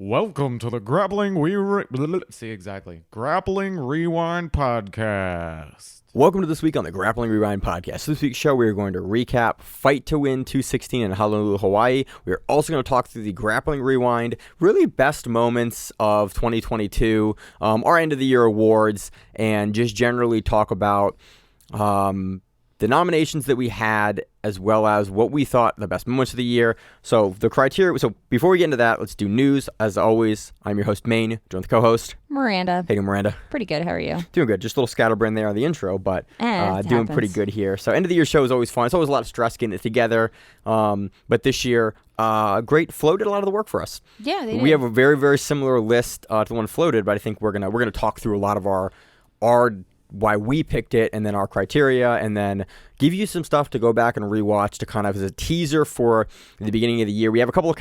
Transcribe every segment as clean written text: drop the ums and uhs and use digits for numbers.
Welcome to the Grappling Grappling Rewind Podcast. Welcome to this week on the Grappling Rewind Podcast. This week's show, we are going to recap Fight to Win 216 in Honolulu, Hawaii. We are also going to talk through the Grappling Rewind, really best moments of 2022, our end of the year awards, and just generally talk about the nominations that we had, as well as what we thought the best moments of the year. So the criteria. So before we get into that, let's do news. As always, I'm your host, Maine, joined with the co-host, Miranda. Hey, Miranda. Pretty good. How are you? Doing good. Just a little scatterbrain there on the intro, but doing pretty good here. So end of the year show is always fun. It's always a lot of stress getting it together. But this year, great. Flo did a lot of the work for us. Yeah, they did. We have a very, very similar list to the one floated, but I think we're gonna talk through a lot of our why we picked it, and then our criteria, and then give you some stuff to go back and rewatch to kind of as a teaser for the beginning of the year. We have a couple of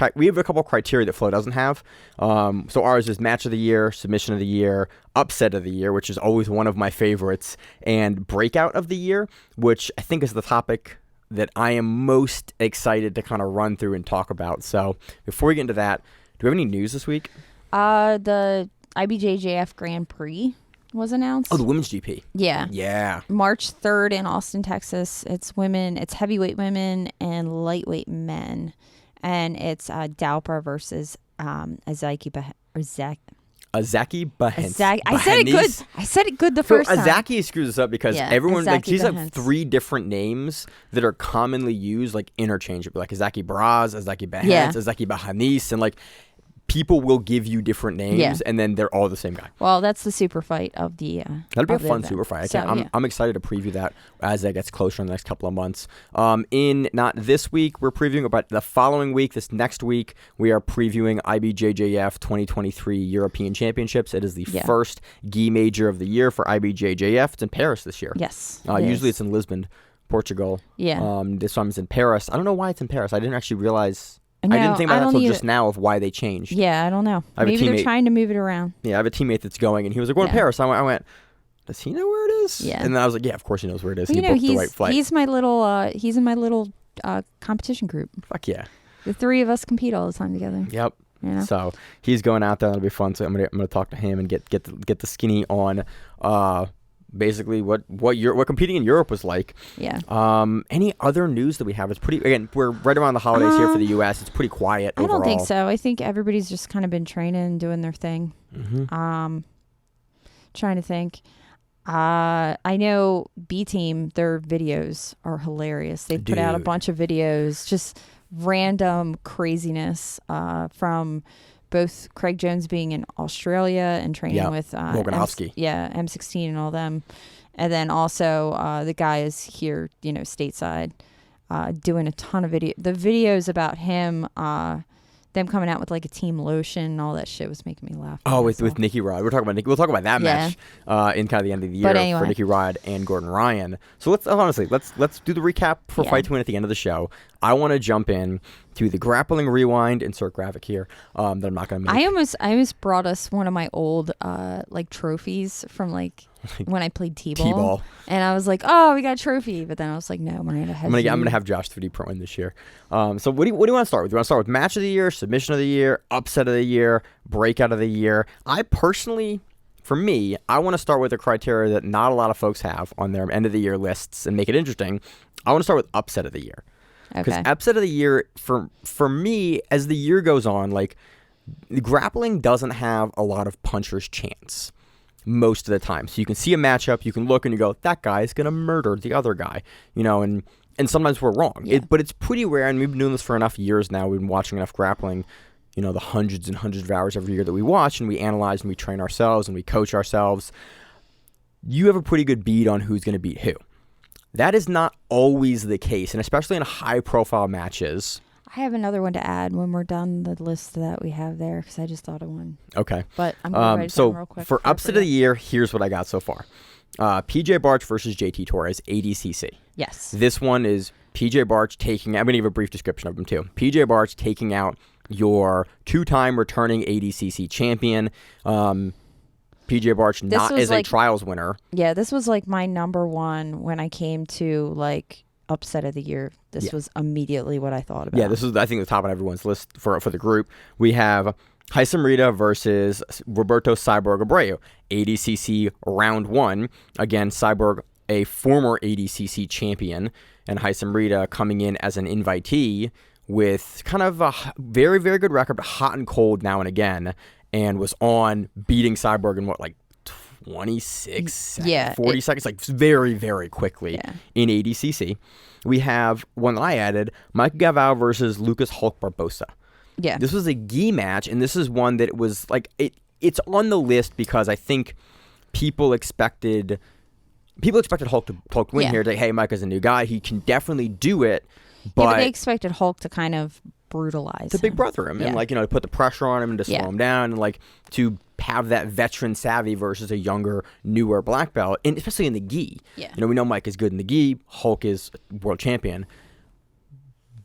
criteria that Flo doesn't have. So ours is match of the year, submission of the year, upset of the year, which is always one of my favorites, and breakout of the year, which I think is the topic that I am most excited to kind of run through and talk about. So before we get into that, do we have any news this week? The IBJJF Grand Prix was announced. Oh, the women's GP. Yeah. March 3rd in Austin, Texas. It's women. It's heavyweight women and lightweight men. And it's Dalpa versus Azaki Bahens. I said it good. I said it good the first time. Azaki screws us up because everyone, like, she's Bahens. like three different names that are commonly used, like interchangeably, like Azaki Braz, Azaki Bahens, Azaki Bahanis, and like people will give you different names, and then they're all the same guy. Well, that's the super fight of the that'll be a fun super fight. I'm excited to preview that as that gets closer in the next couple of months. In not this week, we're previewing, but the following week, this next week, we are previewing IBJJF 2023 European Championships. It is the first gi major of the year for IBJJF. It's in Paris this year. Yes. Usually it's in Lisbon, Portugal. Yeah. This time it's in Paris. I don't know why it's in Paris. I didn't actually realize. I didn't think about that until just now of why they changed. Yeah, I don't know. Maybe they're trying to move it around. Yeah, I have a teammate that's going, and he was like, "Going to Paris." I went, "Does he know where it is?" Yeah. And then I was like, "Yeah, of course he knows where it is. Well, he booked the right flight." He's my little. He's in my little competition group. Fuck yeah. The three of us compete all the time together. Yep. You know? So he's going out there. That'll be fun. So I'm gonna talk to him and get the skinny on. Basically what competing in Europe was like. Yeah. Any other news that we have? It's pretty, again, we're right around the holidays here for the US. It's pretty quiet overall. I don't think so. I think everybody's just kind of been training, doing their thing. Mm-hmm. Trying to think. I know B Team, their videos are hilarious. They put out a bunch of videos, just random craziness from both Craig Jones being in Australia and training with Volkanovski. M16 and all them. And then also the guy is here, stateside, doing a ton of the videos about him, them coming out with like a team lotion and all that shit was making me laugh. Oh, with Nicky Rod. We'll talk about that match in kind of the end of the year for Nicky Rod and Gordon Ryan. So let's do the recap for Fight to Win at the end of the show. I want to jump in to the Grappling Rewind, insert graphic here, that I'm not going to make. I almost brought us one of my old trophies from when I played T-ball. And I was like, oh, we got a trophy. But then I was like, no, Miranda has I'm gonna have Josh 3D Pro in this year. So what do you want to start with? Do you want to start with match of the year, submission of the year, upset of the year, breakout of the year? For me, I want to start with a criteria that not a lot of folks have on their end of the year lists and make it interesting. I want to start with upset of the year. Because upset of the year, for me, as the year goes on, like, grappling doesn't have a lot of puncher's chance most of the time. So you can see a matchup, you can look and you go, that guy's going to murder the other guy, and sometimes we're wrong. Yeah. But it's pretty rare, and we've been doing this for enough years now. We've been watching enough grappling, the hundreds and hundreds of hours every year that we watch, and we analyze and we train ourselves and we coach ourselves. You have a pretty good beat on who's going to beat who. That is not always the case, and especially in high-profile matches. I have another one to add when we're done the list that we have there, because I just thought of one. Okay. But I'm going to write it down real quick. For upset of the year, here's what I got so far. PJ Barch versus JT Torres, ADCC. Yes. This one is PJ Barch taking... I'm going to give a brief description of him, too. PJ Barch taking out your two-time returning ADCC champion. PJ Barch not as a trials winner. Yeah, this was my number one when I came to upset of the year. This was immediately what I thought about. Yeah, this is, I think, the top of everyone's list for the group. We have Haisam Rita versus Roberto Cyborg Abreu, ADCC round 1. Again, Cyborg, a former ADCC champion, and Haisam Rita coming in as an invitee with kind of a very, very good record, but hot and cold now and again, and was on beating Cyborg in 26 seconds, 40 seconds, like very, very quickly in ADCC. We have one that I added, Mike Gavao versus Lucas Hulk Barbosa. Yeah. This was a gi match, and this is one that was like it's on the list because I think people expected Hulk to win here. Like, hey, Mike is a new guy; he can definitely do it. But they expected Hulk to kind of brutalize to big brother him and to put the pressure on him and to slow him down and to have that veteran savvy versus a younger, newer black belt, and especially in the gi. Yeah. We know Mike is good in the gi. Hulk is world champion.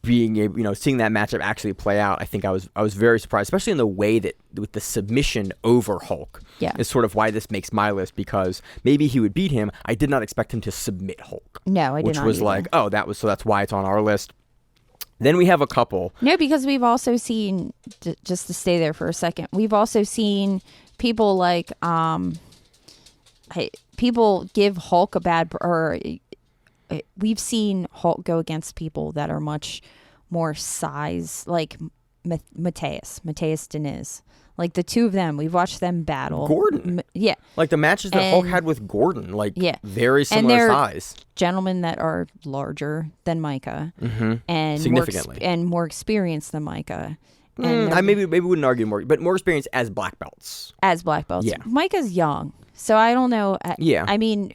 Being able, seeing that matchup actually play out, I think I was very surprised, especially in the way that with the submission over Hulk is sort of why this makes my list, because maybe he would beat him. I did not expect him to submit Hulk. No, I did not. Which was either. That's why it's on our list. Then we have a couple. No, because we've also seen, just to stay there for a second, we've also seen people people give Hulk a bad, or we've seen Hulk go against people that are much more size, like Mateus Diniz. Like the two of them, we've watched them battle. Gordon. Like the matches that Hulk had with Gordon, very similar size. Gentlemen that are larger than Micah and significantly more experienced than Micah. I maybe wouldn't argue more, but more experience as black belts. Yeah. Micah's young, so I don't know. I mean,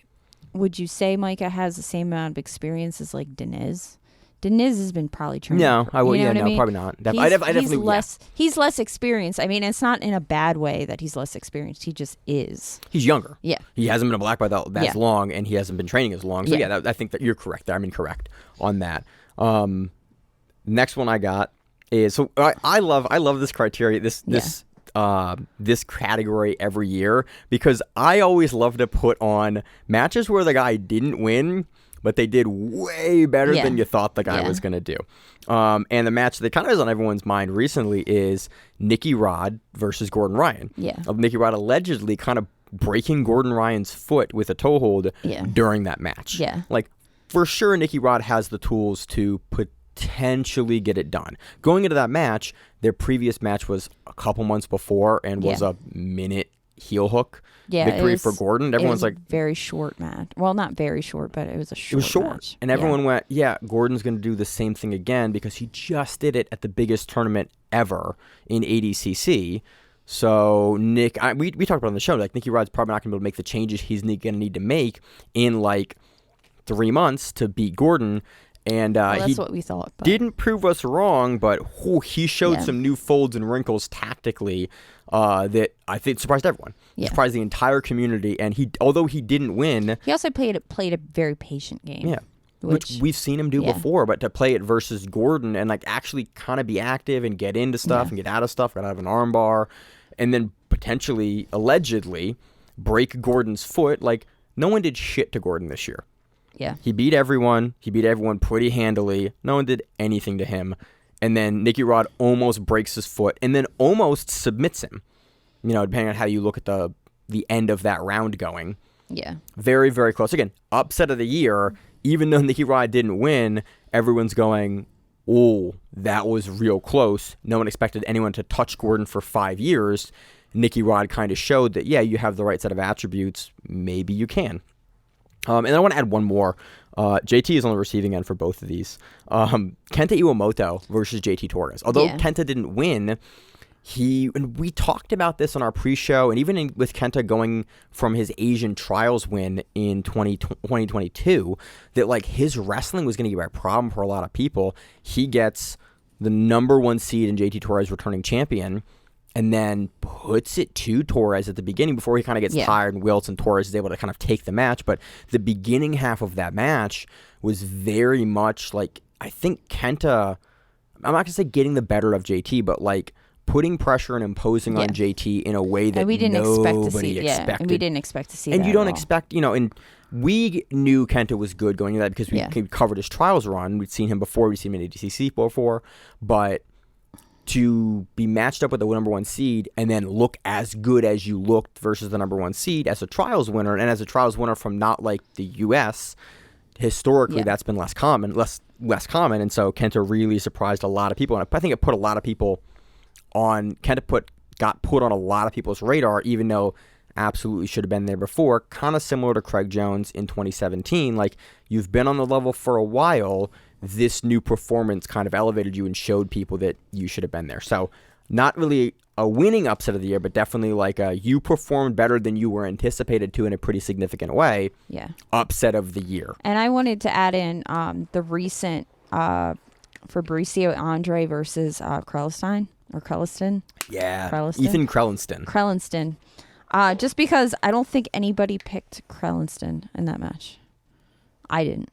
would you say Micah has the same amount of experience as like Diniz? Diniz has been probably training. No, I would. I mean? Probably not. He's less experienced. I mean, it's not in a bad way that he's less experienced. He just is. He's younger. Yeah. He hasn't been a black belt as long, and he hasn't been training as long. So I think that you're correct there. I mean, correct on that. Next one I got is, so I love this criteria. This category every year, because I always love to put on matches where the guy didn't win, but they did way better than you thought the guy was going to do. And the match that kind of is on everyone's mind recently is Nicky Rod versus Gordon Ryan. Yeah. Nicky Rod allegedly kind of breaking Gordon Ryan's foot with a toe hold during that match. Yeah. Like, for sure, Nicky Rod has the tools to potentially get it done. Going into that match, their previous match was a couple months before and was a minute heel hook victory for Gordon. Everyone's like, very short match. Well, not very short, but it was a short. It was short, match. And everyone went, Gordon's going to do the same thing again because he just did it at the biggest tournament ever in ADCC. So Nick, we talked about on the show, like Nicky Rod's probably not going to be able to make the changes he's going to need to make in like 3 months to beat Gordon. And that's what we thought. But didn't prove us wrong, but he showed some new folds and wrinkles tactically that I think surprised everyone. Surprised the entire community. And although he didn't win, he also played a very patient game. Yeah, which we've seen him do before. But to play it versus Gordon and like actually kind of be active and get into stuff and get out of stuff, get out of an armbar, and then potentially, allegedly, break Gordon's foot. Like, no one did shit to Gordon this year. Yeah. He beat everyone. He beat everyone pretty handily. No one did anything to him. And then Nicky Rod almost breaks his foot and then almost submits him. Depending on how you look at the end of that round going. Yeah. Very, very close. Again, upset of the year. Even though Nicky Rod didn't win, everyone's going, oh, that was real close. No one expected anyone to touch Gordon for 5 years. Nicky Rod kind of showed that, you have the right set of attributes. Maybe you can. And I want to add one more. JT is on the receiving end for both of these. Kenta Iwamoto versus JT Torres. Although Kenta didn't win, and we talked about this on our pre-show, and even with Kenta going from his Asian trials win in 2022, that like his wrestling was going to be a problem for a lot of people. He gets the number 1 seed in JT Torres returning champion, and then puts it to Torres at the beginning before he kind of gets tired and wilts, and Torres is able to kind of take the match. But the beginning half of that match was very much like, I think Kenta, I'm not going to say getting the better of JT, but like putting pressure and imposing on JT in a way that nobody expected. And we didn't expect to see that. And you don't expect, and we knew Kenta was good going into that because we covered his trials run. We'd seen him before. We'd seen him in ADCC before. But to be matched up with the number 1 seed and then look as good as you looked versus the number 1 seed as a trials winner, and as a trials winner from not like the U.S., historically that's been less common, and so Kenta really surprised a lot of people, and I think it put a lot of people on, got put on a lot of people's radar, even though absolutely should have been there before, kind of similar to Craig Jones in 2017. Like, you've been on the level for a while, this new performance kind of elevated you and showed people that you should have been there. So not really a winning upset of the year, but definitely like you performed better than you were anticipated to in a pretty significant way. Yeah. Upset of the year. And I wanted to add in the recent Fabricio Andre versus Krelliston. Yeah. Krelliston? Ethan Krelliston. Just because I don't think anybody picked Krelliston in that match. I didn't.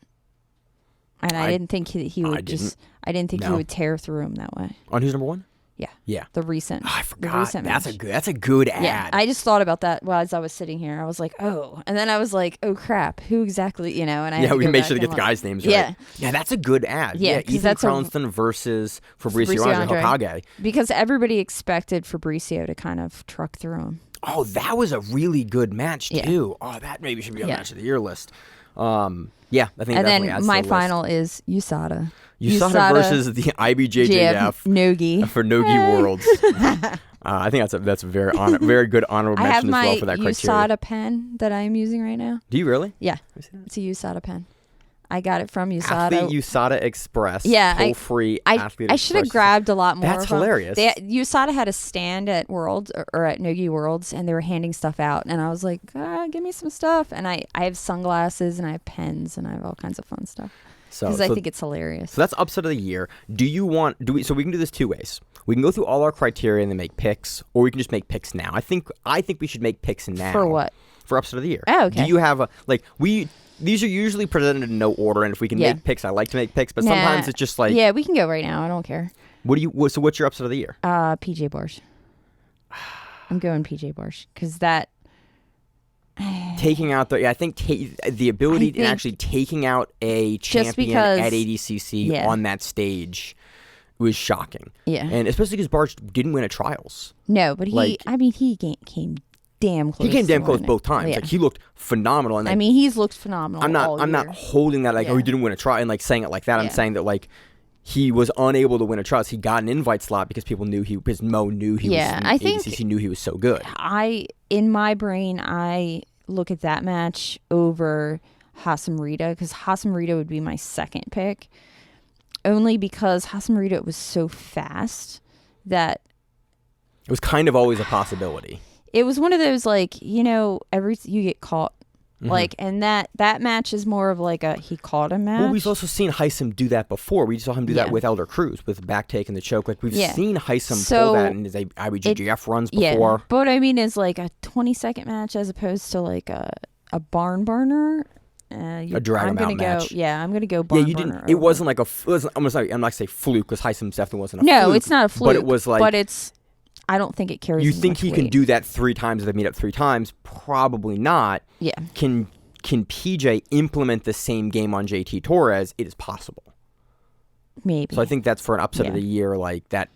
And I didn't think he would I didn't think he would tear through him that way. On who's number 1? Yeah. Yeah. The recent. Oh, I forgot. The recent That's match. a good ad. Yeah. I just thought about that as I was sitting here. I was like, oh. And then I was like, oh crap. Who exactly, and I had to we go made back sure to get and the look. guys' names right. Yeah. Yeah, that's a good ad. Yeah, Yeah, 'cause Ethan that's Krelliston versus Fabricio Andre Hokage. Because everybody expected Fabricio to kind of truck through him. Oh, that was a really good match Yeah. too. Oh, that maybe should be on Yeah. match of the year list. Yeah, I think. And definitely then adds my to the final is USADA. USADA versus the IBJJF Nogi. for Nogi Worlds. I think that's a very good honorable I have mention as well my for that criteria. USADA pen that I am using right now. Do you really? Yeah, Let me see that. it's a USADA pen. I got it from USADA. Athlete USADA Express. Yeah, toll-free Athlete I should have Express. grabbed a lot more. That's of them. hilarious. USADA had a stand at Worlds or at Nogi Worlds, and they were handing stuff out, and I was like, give me some stuff. And I have sunglasses, and I have pens, and I have all kinds of fun stuff. Because I think it's hilarious. So that's upset of the year. So we can do this 2 ways. We can go through all our criteria and then make picks, or we can just make picks now. I think we should make picks now. For what? For upset of the year. Oh, okay. Do you have these are usually presented in no order, and if we can make picks, I like to make picks, but sometimes it's just like... Yeah, we can go right now. I don't care. So what's your upset of the year? PJ Barsh. I'm going PJ Barsh, because that... Taking out the ability to actually taking out a champion at ADCC on that stage was shocking. Yeah. And especially because Barch didn't win at trials. No, but he came damn close. He came damn to close winning. both times. Yeah. Like, he looked phenomenal. And he's looked phenomenal. I'm all not year. holding that like, Yeah. he didn't win a trial and like saying it like that. I'm Yeah. saying that like he was unable to win a trial. He got an invite slot because people knew because Mo knew he was. I think ADCC knew he was so good. In my brain, I look at that match over Hassam Rita, because Hassam Rita would be my second pick, only because Hassam Rita was so fast that it was kind of always a possibility. It was one of those like, you get caught. Mm-hmm. Like, and that match is more of like a he caught him match. Well, we've also seen Heisam do that before. We saw him do that with Elder Cruz with the back take and the choke. Like, we've seen Heisam pull that in his IBJJF runs before. Yeah, but I mean, it's like a 20-second match as opposed to like a barn burner. A drag him out match. Yeah, I'm gonna go barn burner. Yeah, you didn't. It wasn't like I'm not gonna say fluke, because Heisam definitely wasn't a fluke. No, it's not a fluke. But it was like. But it's. I don't think it carries. You think he can weight. do that 3 times if they meet up 3 times? Probably not. Yeah. Can PJ implement the same game on JT Torres? It is possible. Maybe. So I think that's for an upset of the year, like that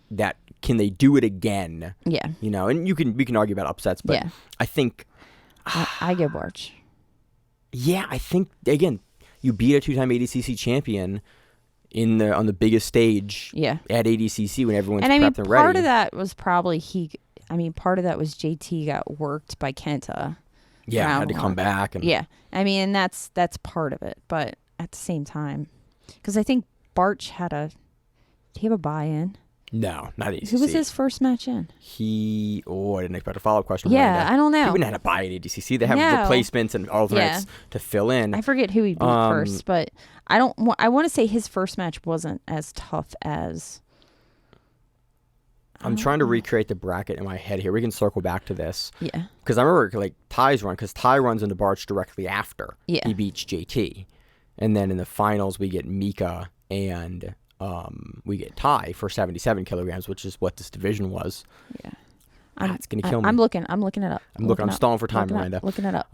can they do it again? Yeah. And we can argue about upsets, but I think I go Barch. Yeah, I think again, you beat a 2-time ADCC champion on the biggest stage at ADCC when everyone's prepped and ready. Part of that was probably part of that was JT got worked by Kenta. Yeah, had to come back. And and that's part of it. But at the same time, because I think Barch did he have a buy-in? No, not ADCC. Who was his first match in? I didn't expect a follow-up question. Yeah, I don't know. He wouldn't have to buy at ADCC. They have replacements and alternates to fill in. I forget who he beat first, but I want to say his first match wasn't as tough as. I'm trying to recreate the bracket in my head here. We can circle back to this. Yeah. Because I remember like Ty's run, because Ty runs into Barch directly after he beats JT. And then in the finals, we get Mika and we get Ty for 77 kilograms, which is what this division was. Yeah. It's going to kill me. I'm looking it up. I'm stalling for time, Miranda. Looking it up.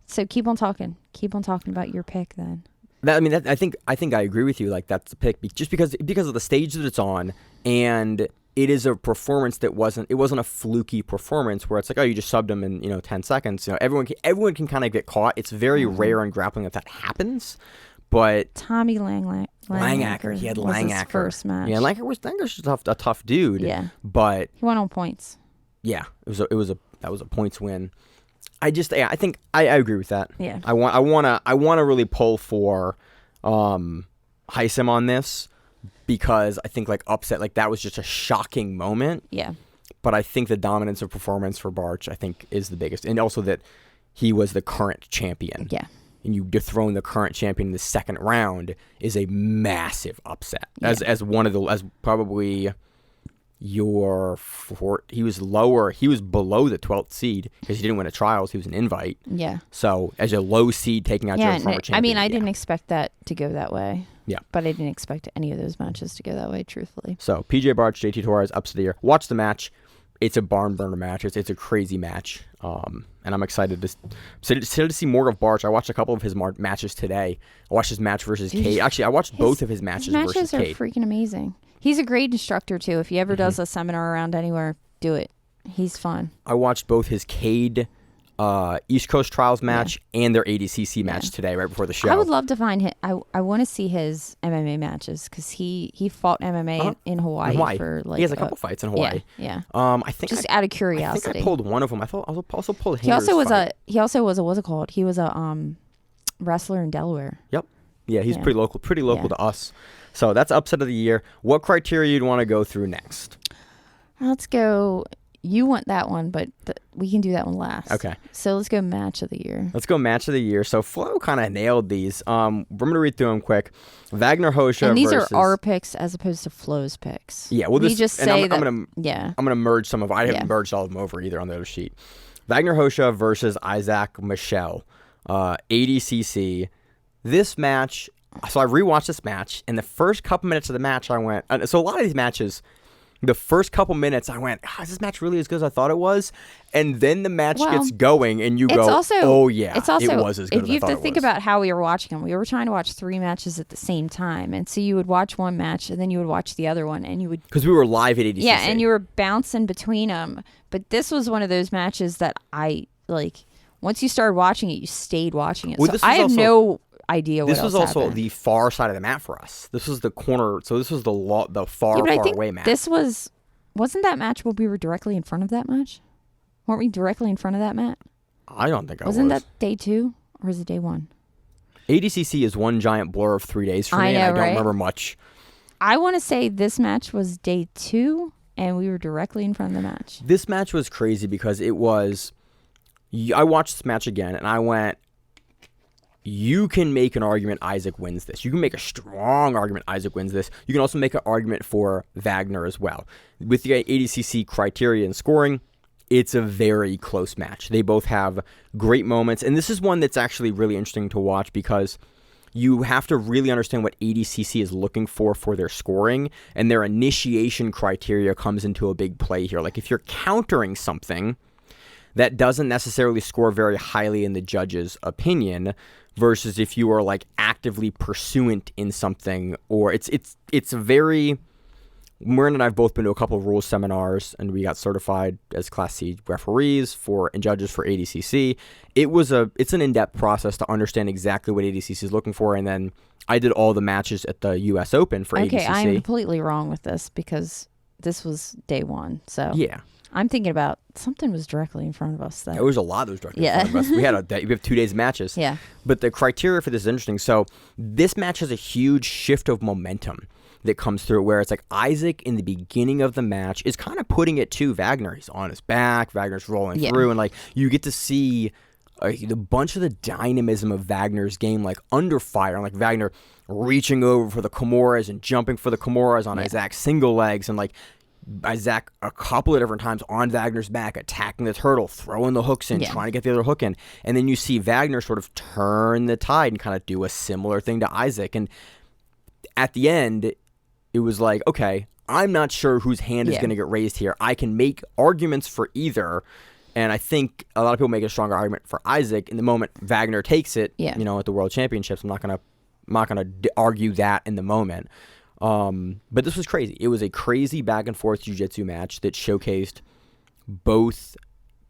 So keep on talking. Keep on talking about your pick then. I think I agree with you. Like, that's the pick, just because of the stage that it's on, and it is a performance that wasn't a fluky performance where it's like, oh, you just subbed him in 10 seconds. Everyone can kind of get caught. It's very rare in grappling that happens. But Tommy Langacker, he had was his Langacker first match. Yeah, Langacker was a tough dude. Yeah, but he won on points. Yeah, that was a points win. I think I agree with that. Yeah, I want to really pull for Heisem on this because I think like upset, like that was just a shocking moment. Yeah, but I think the dominance of performance for Barch I think is the biggest, and also that he was the current champion. Yeah. And you dethrone the current champion in the second round is a massive upset. As probably your he was below the 12th seed because he didn't win a trials. He was an invite. Yeah. So as a low seed taking out your former champion. I mean, I didn't expect that to go that way. Yeah. But I didn't expect any of those matches to go that way, truthfully. So PJ Barch, JT Torres, ups of the year. Watch the match. It's a barn burner match. It's a crazy match. And I'm excited to see more of Barch. I watched a couple of his Matches today. I watched his match versus Cade. Actually, I watched both of his matches versus Cade. His matches are freaking amazing. He's a great instructor, too. If he ever does a seminar around anywhere, do it. He's fun. I watched both his Cade East Coast Trials match and their ADCC match today, right before the show. I would love to find him. I want to see his MMA matches because he fought MMA in Hawaii for like. He has a couple fights in Hawaii. Yeah. I think just out of curiosity. I think I pulled one of them. I thought I also pulled. He also was what's it called? He was a wrestler in Delaware. Yep. Yeah, he's pretty local to us. So that's upset of the year. What criteria you'd want to go through next? Let's go. You want that one, but we can do that one last. Okay. So let's go match of the year. Let's go match of the year. So Flo kind of nailed these. We're going to read through them quick. Wagner Hosha and these versus... are our picks as opposed to Flo's picks. Yeah. Well, we just say that... I'm going to merge some of... I haven't merged all of them over either on the other sheet. Wagner Hosha versus Isaac Michel. ADCC. This match... So I rewatched this match, and the first couple minutes of the match I went... So a lot of these matches... The first couple minutes, I went, is this match really as good as I thought it was? And then the match gets going, and you go, oh, yeah, it was as good as I thought it was. If you have to think about how we were watching them, we were trying to watch 3 matches at the same time. And so you would watch one match, and then you would watch the other one, and you would... Because we were live at ADCC. Yeah, and you were bouncing between them. But this was one of those matches that I, like, once you started watching it, you stayed watching it. Well, so I have no... idea what this was also happened. The far side of the mat for us. This was the corner, so this was the far away mat. This wasn't that match when we were directly in front of that match? Weren't we directly in front of that mat? I don't think Wasn't that day 2 or was it day 1? ADCC is one giant blur of 3 days for me, and I don't remember much. I want to say this match was day 2, and we were directly in front of the match. This match was crazy because it was... I watched this match again, and I went... You can make an argument Isaac wins this. You can make a strong argument Isaac wins this. You can also make an argument for Wagner as well. With the ADCC criteria and scoring, it's a very close match. They both have great moments. And this is one that's actually really interesting to watch because you have to really understand what ADCC is looking for their scoring. And their initiation criteria comes into a big play here. Like if you're countering something that doesn't necessarily score very highly in the judge's opinion... versus if you are like actively pursuant in something, or it's a very... Miranda and I have both been to a couple of rules seminars, and we got certified as Class C referees and judges for ADCC. It's an in-depth process to understand exactly what ADCC is looking for, and then I did all the matches at the U.S. Open for ADCC. Okay, I'm completely wrong with this because this was day 1, so... Yeah. I'm thinking about something was directly in front of us. There was a lot that was directly in front of us. We have 2 days of matches. Yeah. But the criteria for this is interesting. So this match has a huge shift of momentum that comes through where it's like Isaac in the beginning of the match is kind of putting it to Wagner. He's on his back. Wagner's rolling through. And like you get to see the bunch of the dynamism of Wagner's game like under fire. And like Wagner reaching over for the Kimuras and jumping for the Kimuras on Isaac's single legs and like Isaac a couple of different times on Wagner's back, attacking the turtle, throwing the hooks in, trying to get the other hook in. And then you see Wagner sort of turn the tide and kind of do a similar thing to Isaac. And at the end, it was like, okay, I'm not sure whose hand is going to get raised here. I can make arguments for either. And I think a lot of people make a stronger argument for Isaac. In the moment Wagner takes it, at the World Championships, I'm not gonna argue that in the moment. But this was crazy. It was a crazy back and forth jiu-jitsu match that showcased both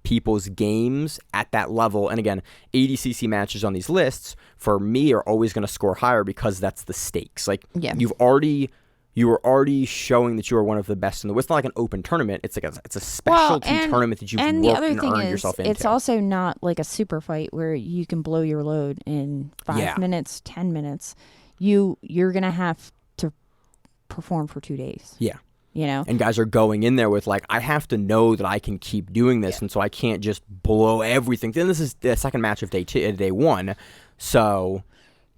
people's games at that level. And again, ADCC matches on these lists for me are always going to score higher because that's the stakes. Like you were already showing that you are one of the best in the world. It's not like an open tournament. It's like it's a specialty tournament that you've worked and earned yourself into. It's also not like a super fight where you can blow your load in 5 minutes, 10 minutes. You're going to have to perform for 2 days. Yeah. You know? And guys are going in there with like, I have to know that I can keep doing this, and so I can't just blow everything. Then this is the second match of day 1. So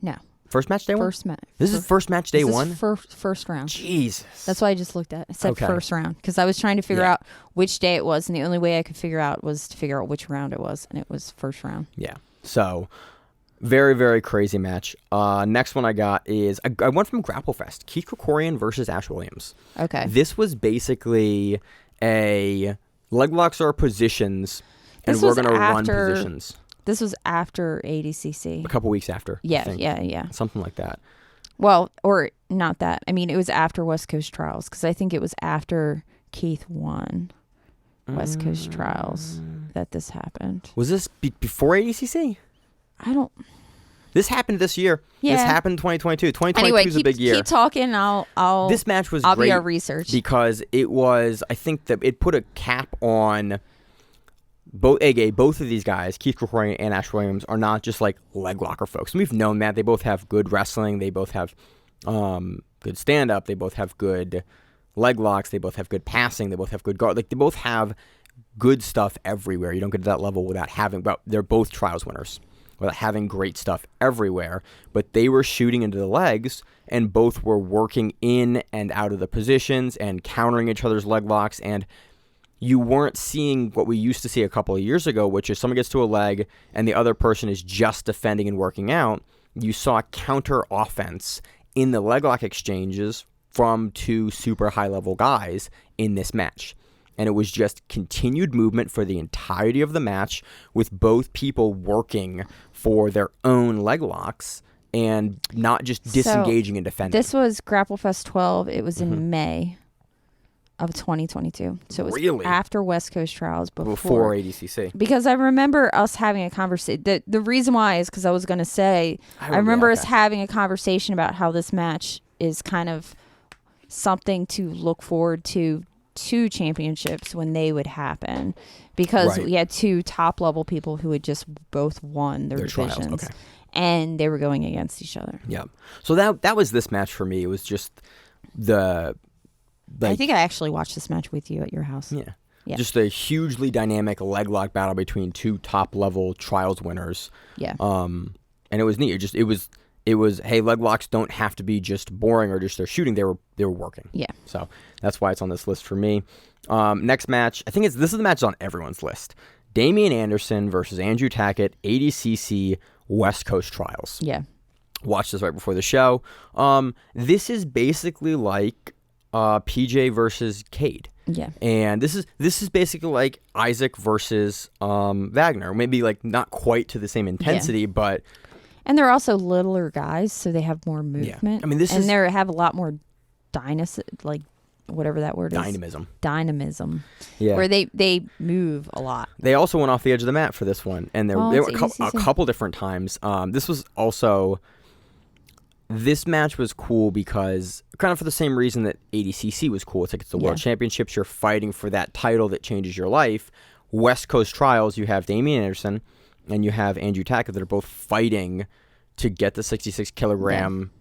no. First match day 1? First match. This is first match day 1? First round. Jesus. That's why I just looked at it. It said first round because I was trying to figure out which day it was, and the only way I could figure out was to figure out which round it was, and it was first round. Yeah. So very, very crazy match. Next one I got is I went from Grapple Fest. Keith Krikorian versus Ash Williams. Okay. This was basically a leg locks are positions, and we're going to run positions. This was after ADCC. A couple weeks after. Yeah. Something like that. Well, or not that. I mean, it was after West Coast Trials because I think it was after Keith won West Coast Trials that this happened. Was this before ADCC? This happened this year. Yeah. This happened in 2022. 2022 is a big year. Keep talking. I'll. This match was I'll great be our research because it was. I think that it put a cap on both of these guys, Keith Krikorian and Ash Williams, are not just like leg locker folks. And we've known that. They both have good wrestling. They both have good stand up. They both have good leg locks. They both have good passing. They both have good guard. Like they both have good stuff everywhere. You don't get to that level without having. But they're both trials winners. Without having great stuff everywhere, but they were shooting into the legs, and both were working in and out of the positions and countering each other's leg locks, and you weren't seeing what we used to see a couple of years ago, which is someone gets to a leg and the other person is just defending and working out. You saw counter offense in the leg lock exchanges from two super high-level guys in this match. And it was just continued movement for the entirety of the match with both people working for their own leg locks and not just disengaging and defending. This was Grapple Fest 12. It was in May of 2022. So it was after West Coast Trials, before ADCC. Because I remember us having a conversation. The reason why is because I was going to say, I remember us having a conversation about how this match is kind of something to look forward to two championships when they would happen, because we had two top level people who had just both won their divisions, and they were going against each other. Yeah. So that was this match for me. It was just I think I actually watched this match with you at your house. Yeah. Just a hugely dynamic leg lock battle between two top level trials winners. Yeah. And it was neat. It was hey, leg locks don't have to be just boring or just they're shooting. They were working. Yeah. So that's why it's on this list for me. Next match, I think this is the match on everyone's list. Damian Anderson versus Andrew Tackett, ADCC West Coast Trials. Yeah. Watched this right before the show. This is basically like PJ versus Cade. Yeah. And this is basically like Isaac versus Wagner. Maybe like not quite to the same intensity, but. And they're also littler guys, so they have more movement. Yeah. I mean, they have a lot more whatever that word is. Dynamism. Yeah. Where they move a lot. They also went off the edge of the mat for this one, and they were a couple different times. This match was cool because kind of for the same reason that ADCC was cool. It's the World Championships. You're fighting for that title that changes your life. West Coast Trials, you have Damian Anderson and you have Andrew Tackett that are both fighting to get the 66 kilogram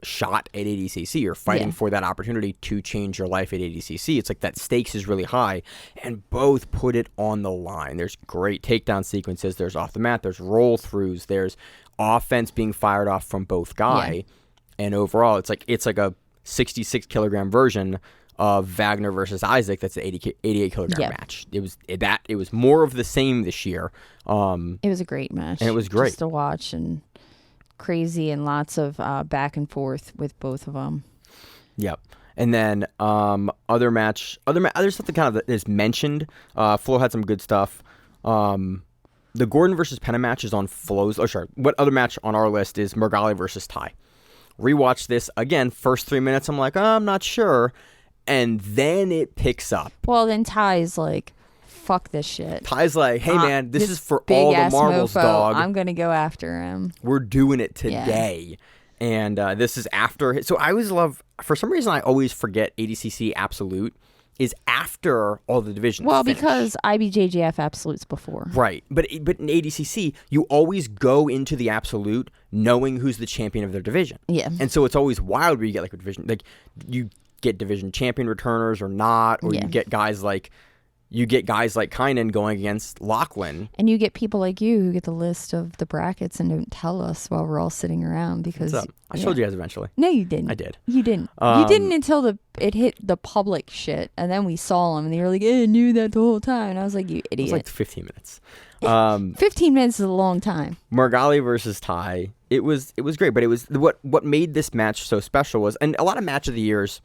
shot at ADCC. You're fighting for that opportunity to change your life at ADCC. It's like that stakes is really high, and both put it on the line. There's great takedown sequences. There's off the mat. There's roll throughs. There's offense being fired off from both guys. Yeah. And overall, it's like a 66 kilogram version of Wagner versus Isaac. That's an 88 kilogram match. It was more of the same this year. It was a great match. And it was great just to watch, and crazy, and lots of back and forth with both of them. Yep. And then other stuff that kind of is mentioned. Flo had some good stuff. The Gordon versus Penna match is on Flo's. Oh, sure. What other match on our list is Murgali versus Ty, Rewatch this again. First 3 minutes, I'm like, oh, I'm not sure. And then it picks up. Well, then Ty's like, fuck this shit. Ty's like, hey, man, this is for all the big-ass marbles, mofo. dog. I'm going to go after him. We're doing it today. And this is after. So I always love, for some reason, I always forget ADCC Absolute is after all the divisions. Well, finish. because IBJJF Absolute's before. Right. But in ADCC, you always go into the Absolute knowing who's the champion of their division. Yeah. And so it's always wild where you get like a division, like you get division champion returners or not, or you get guys like Kynan going against Lachlan. And you get people like you who get the list of the brackets and don't tell us while we're all sitting around because What's up? I showed you guys eventually. No, you didn't. I did. You didn't. You didn't until it hit the public shit, and then we saw them, and they were like, "I knew that the whole time." And I was like, "You idiot!" It was like 15 minutes. 15 minutes is a long time. Margali versus Ty. It was great, but it was what made this match so special was, and a lot of match of the years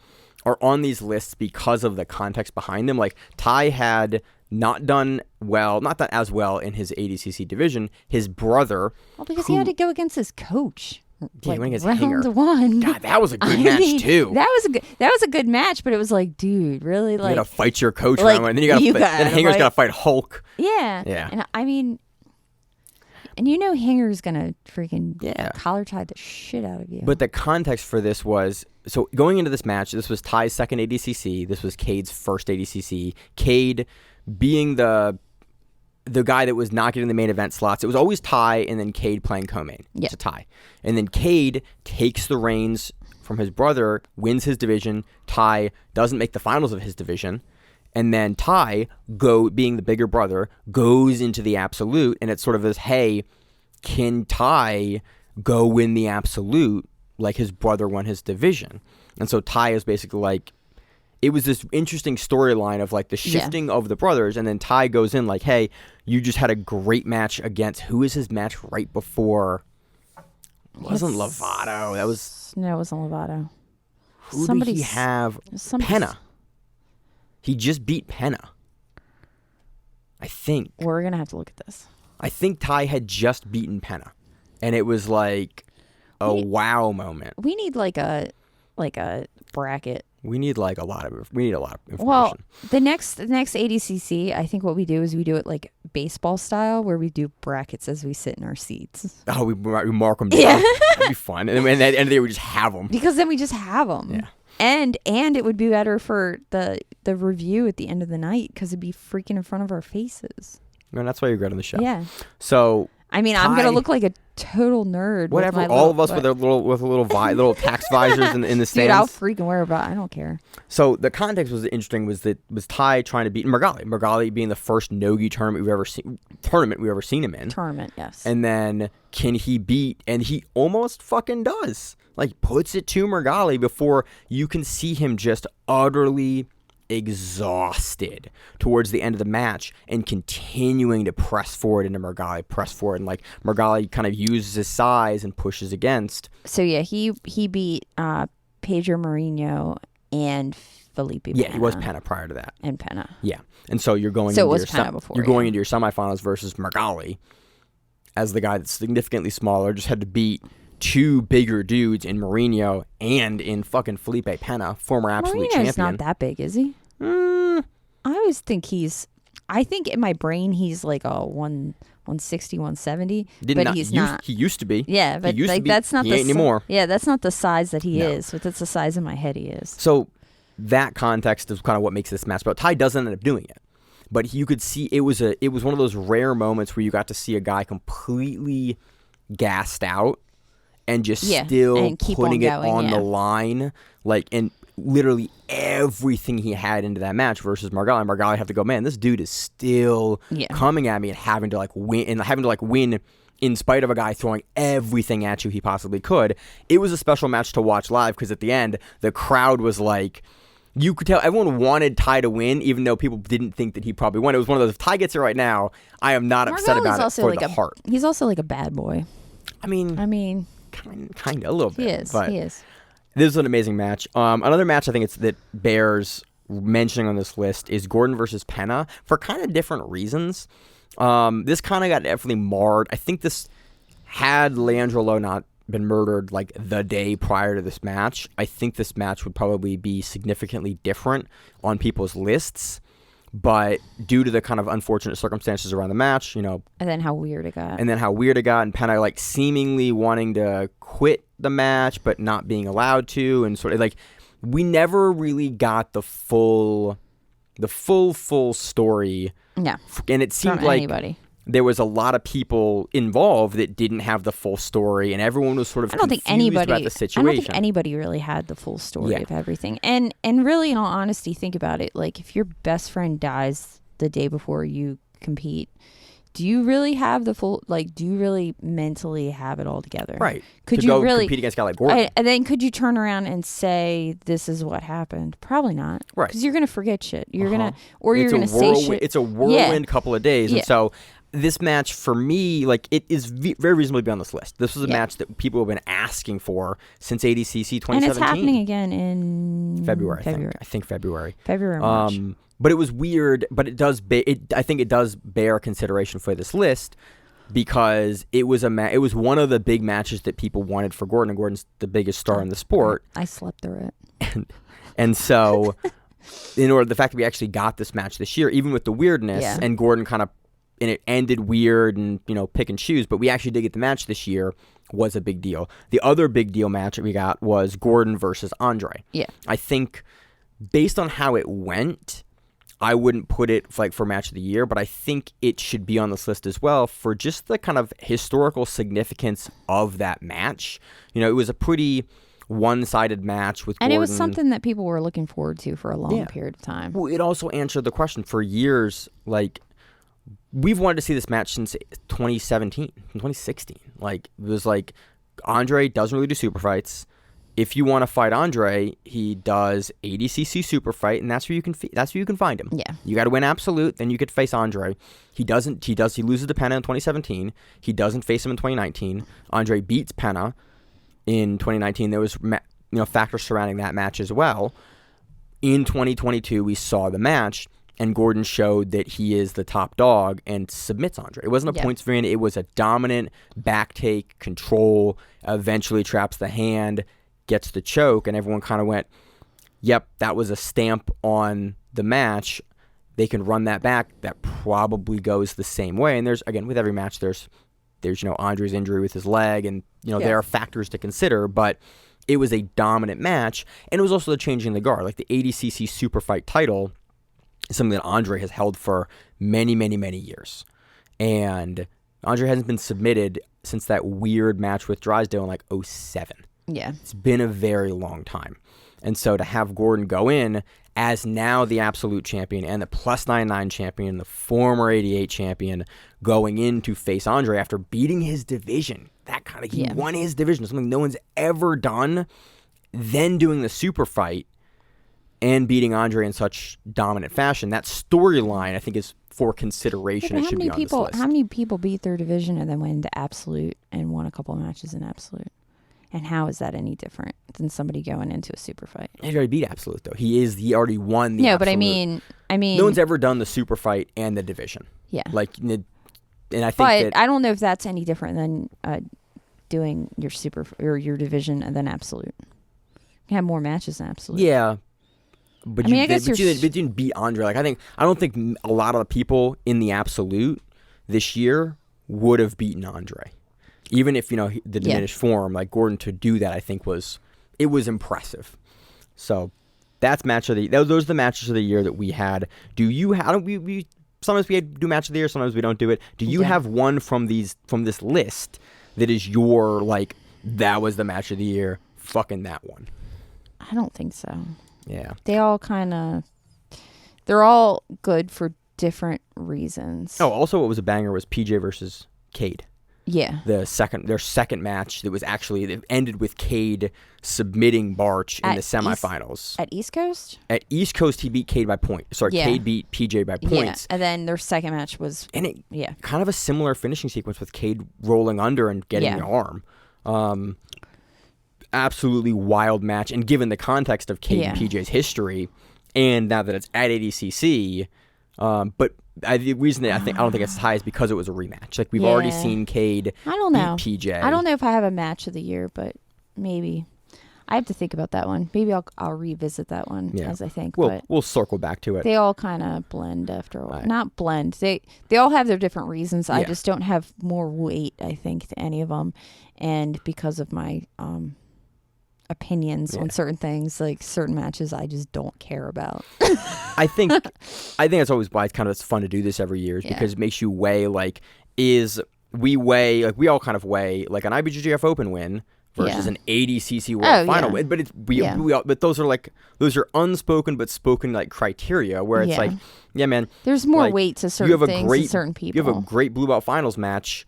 are on these lists because of the context behind them. Like Ty had not done as well in his ADCC division. His brother, Well, because he had to go against his coach. Yeah, he went against round Hinger. 1. God, that was a good match too. That was a good match, but it was like, dude, really, like You gotta fight your coach like, round one, and then then Hinger's gotta fight Hulk. Yeah. Yeah. And I mean, and you know Hinger's gonna freaking Yeah. collar tie the shit out of you. But the context for this was, so going into this match, this was Ty's second ADCC. This was Cade's first ADCC. Cade being the guy that was not getting the main event slots. It was always Ty and then Cade playing co-main. Yeah. It's a tie. And then Cade takes the reins from his brother, wins his division. Ty doesn't make the finals of his division. And then Ty, being the bigger brother, goes into the Absolute, and it's sort of this, hey, can Ty go win the Absolute like his brother won his division? And so Ty is basically like, it was this interesting storyline of like the shifting of the brothers, and then Ty goes in like, hey, you just had a great match against, who is his match right before? It wasn't Lovato. That was... No, it wasn't Lovato. Who did he have? Penna. He just beat Penna. I think. We're going to have to look at this. I think Ty had just beaten Penna. And it was like a wow moment. We need like a bracket. We need a lot of information. Well, the next ADCC, I think what we do is we do it like baseball style, where we do brackets as we sit in our seats. Oh, we mark them down. Yeah. That'd be fun. And then at the end of the day, we just have them. Because then we just have them. Yeah. And it would be better for the review at the end of the night because it'd be freaking in front of our faces. And that's why you're great on the show. Yeah. So I mean, I'm gonna look like a total nerd. Whatever. With All of us with a little tax visors in the stands. Dude, I'll freaking wear it, but I don't care. So the context was interesting. Was Ty trying to beat Margali? Margali being the first no-gi tournament we've ever seen him in. Tournament, yes. And then can he beat? And he almost fucking does. Like puts it to Margali before you can see him just utterly exhausted towards the end of the match and continuing to press forward into Margali, and like Margali kind of uses his size and pushes against. So yeah, he beat Pedro Mourinho and Felipe Penna. Yeah, he was Penna prior to that. And Penna. Yeah. And so you're going So it into was Penna before. You're going into your semifinals versus Margali as the guy that's significantly smaller, just had to beat two bigger dudes in Mourinho and in fucking Felipe Penna, former absolute champion. Mourinho's not that big, is he? I always think I think in my brain he's like a 160, 170, but he's not. He used to be. Yeah, but like that's not he ain't anymore. Yeah, that's not the size that he is, but that's the size in my head he is. So that context is kind of what makes this match. But Ty doesn't end up doing it. But you could see it was one of those rare moments where you got to see a guy completely gassed out and just still and putting it on the line, like, and literally everything he had into that match versus Margali. Margali had to go, man, this dude is still coming at me and having to win in spite of a guy throwing everything at you he possibly could. It was a special match to watch live because at the end the crowd was like, you could tell everyone wanted Ty to win, even though people didn't think that he probably won. It was one of those, if Ty gets it right now, I am not upset about it for the heart. He's also like a bad boy. I mean, kind of a little bit. He is. This is an amazing match. Another match I think that bears mentioning on this list is Gordon versus Penna for kind of different reasons. This kind of got definitely marred. I think this had Leandro Lo not been murdered like the day prior to this match, I think this match would probably be significantly different on people's lists. But due to the kind of unfortunate circumstances around the match, you know, and then how weird it got, and Penna like seemingly wanting to quit the match but not being allowed to, and sort of like we never really got the full story. Yeah, and it seemed like there was a lot of people involved that didn't have the full story, and everyone was sort of confused about the situation. I don't think anybody really had the full story of everything. And really, in all honesty, think about it. Like, if your best friend dies the day before you compete, do you really have the full, like, do you really mentally have it all together? Right. Could you really compete against a guy like Gordon? And then could you turn around and say, this is what happened? Probably not. Right. Because you're going to forget shit. You're going to say shit. It's a whirlwind couple of days. And so this match, for me, like, it is very reasonably on this list. This was a match that people have been asking for since ADCC 2017. And it's happening again in February. I think February. February or March. But it was weird, but it does I think it does bear consideration for this list because it was it was one of the big matches that people wanted for Gordon, and Gordon's the biggest star in the sport. I slept through it. And so the fact that we actually got this match this year, even with the weirdness, and Gordon kind of, and it ended weird and, you know, pick and choose, but we actually did get the match this year, was a big deal. The other big deal match that we got was Gordon versus Andre. Yeah. I think based on how it went, I wouldn't put it like for match of the year, but I think it should be on this list as well for just the kind of historical significance of that match. You know, it was a pretty one-sided match with Gordon. And it was something that people were looking forward to for a long period of time. Well, it also answered the question for years, like, we've wanted to see this match since 2016. Like, it was like, Andre doesn't really do super fights. If you want to fight Andre, he does ADCC super fight, and that's where you can find him. Yeah, you got to win absolute, then you could face Andre. He loses to Penna in 2017. He doesn't face him in 2019. Andre beats Penna in 2019. There was factors surrounding that match as well. In 2022, we saw the match, and Gordon showed that he is the top dog and submits Andre. It wasn't a points variant. It was a dominant back take, control, eventually traps the hand, gets the choke, and everyone kind of went, yep, that was a stamp on the match. They can run that back. That probably goes the same way. And there's, again, with every match, there's Andre's injury with his leg, and, there are factors to consider, but it was a dominant match, and it was also the changing the guard. Like, the ADCC super fight title is something that Andre has held for many, many, many years. And Andre hasn't been submitted since that weird match with Drysdale in like 2007. Yeah. It's been a very long time. And so to have Gordon go in as now the absolute champion and the +99 champion, the former 88 champion, going in to face Andre after beating his division. He won his division, something no one's ever done. Then doing the super fight and beating Andre in such dominant fashion. That storyline, I think, is for consideration. It should be on this list. How many people beat their division and then went into absolute and won a couple of matches in absolute? And how is that any different than somebody going into a super fight? He already beat absolute, though. He already won the absolute. But I mean, no one's ever done the super fight and the division. Yeah. And I think I don't know if that's any different than doing your super or your division and then absolute. You can have more matches than absolute. Yeah. But you didn't beat Andre. Like, I don't think a lot of the people in the absolute this year would have beaten Andre. Even if, the diminished form, like Gordon to do that, I think was impressive. So that's those are the matches of the year that we had. Sometimes we do match of the year, sometimes we don't do it. Do you have one from this list that is your, like, that was the match of the year, fucking that one? I don't think so. Yeah. They all they're all good for different reasons. Oh, also what was a banger was PJ versus Cade. Yeah. Their second match that ended with Cade submitting Barch in the semifinals. At East Coast? At East Coast, he beat Cade by points. Sorry, Cade beat PJ by points. Yeah, and then their second match was... kind of a similar finishing sequence with Cade rolling under and getting the arm. Absolutely wild match. And given the context of Cade and PJ's history, and now that it's at ADCC, But the reason that I don't think it's as high is because it was a rematch. Like we've already seen Cade I don't know. beat PJ. I don't know if I have a match of the year, but maybe. I have to think about that one. Maybe I'll revisit that one as I think. We'll circle back to it. They all kind of blend after a while. Right. Not blend. They all have their different reasons. I just don't have more weight, I think, to any of them. And because of my opinions on certain things, like certain matches I just don't care about. I think that's always why it's fun to do this every year, is because it makes you weigh, like, we all kind of weigh like an IBJJF Open win versus an ADCC World Final win, but but those are unspoken but spoken like criteria where it's like, yeah, man, there's more weight to certain things and certain people. You have a great blue belt finals match,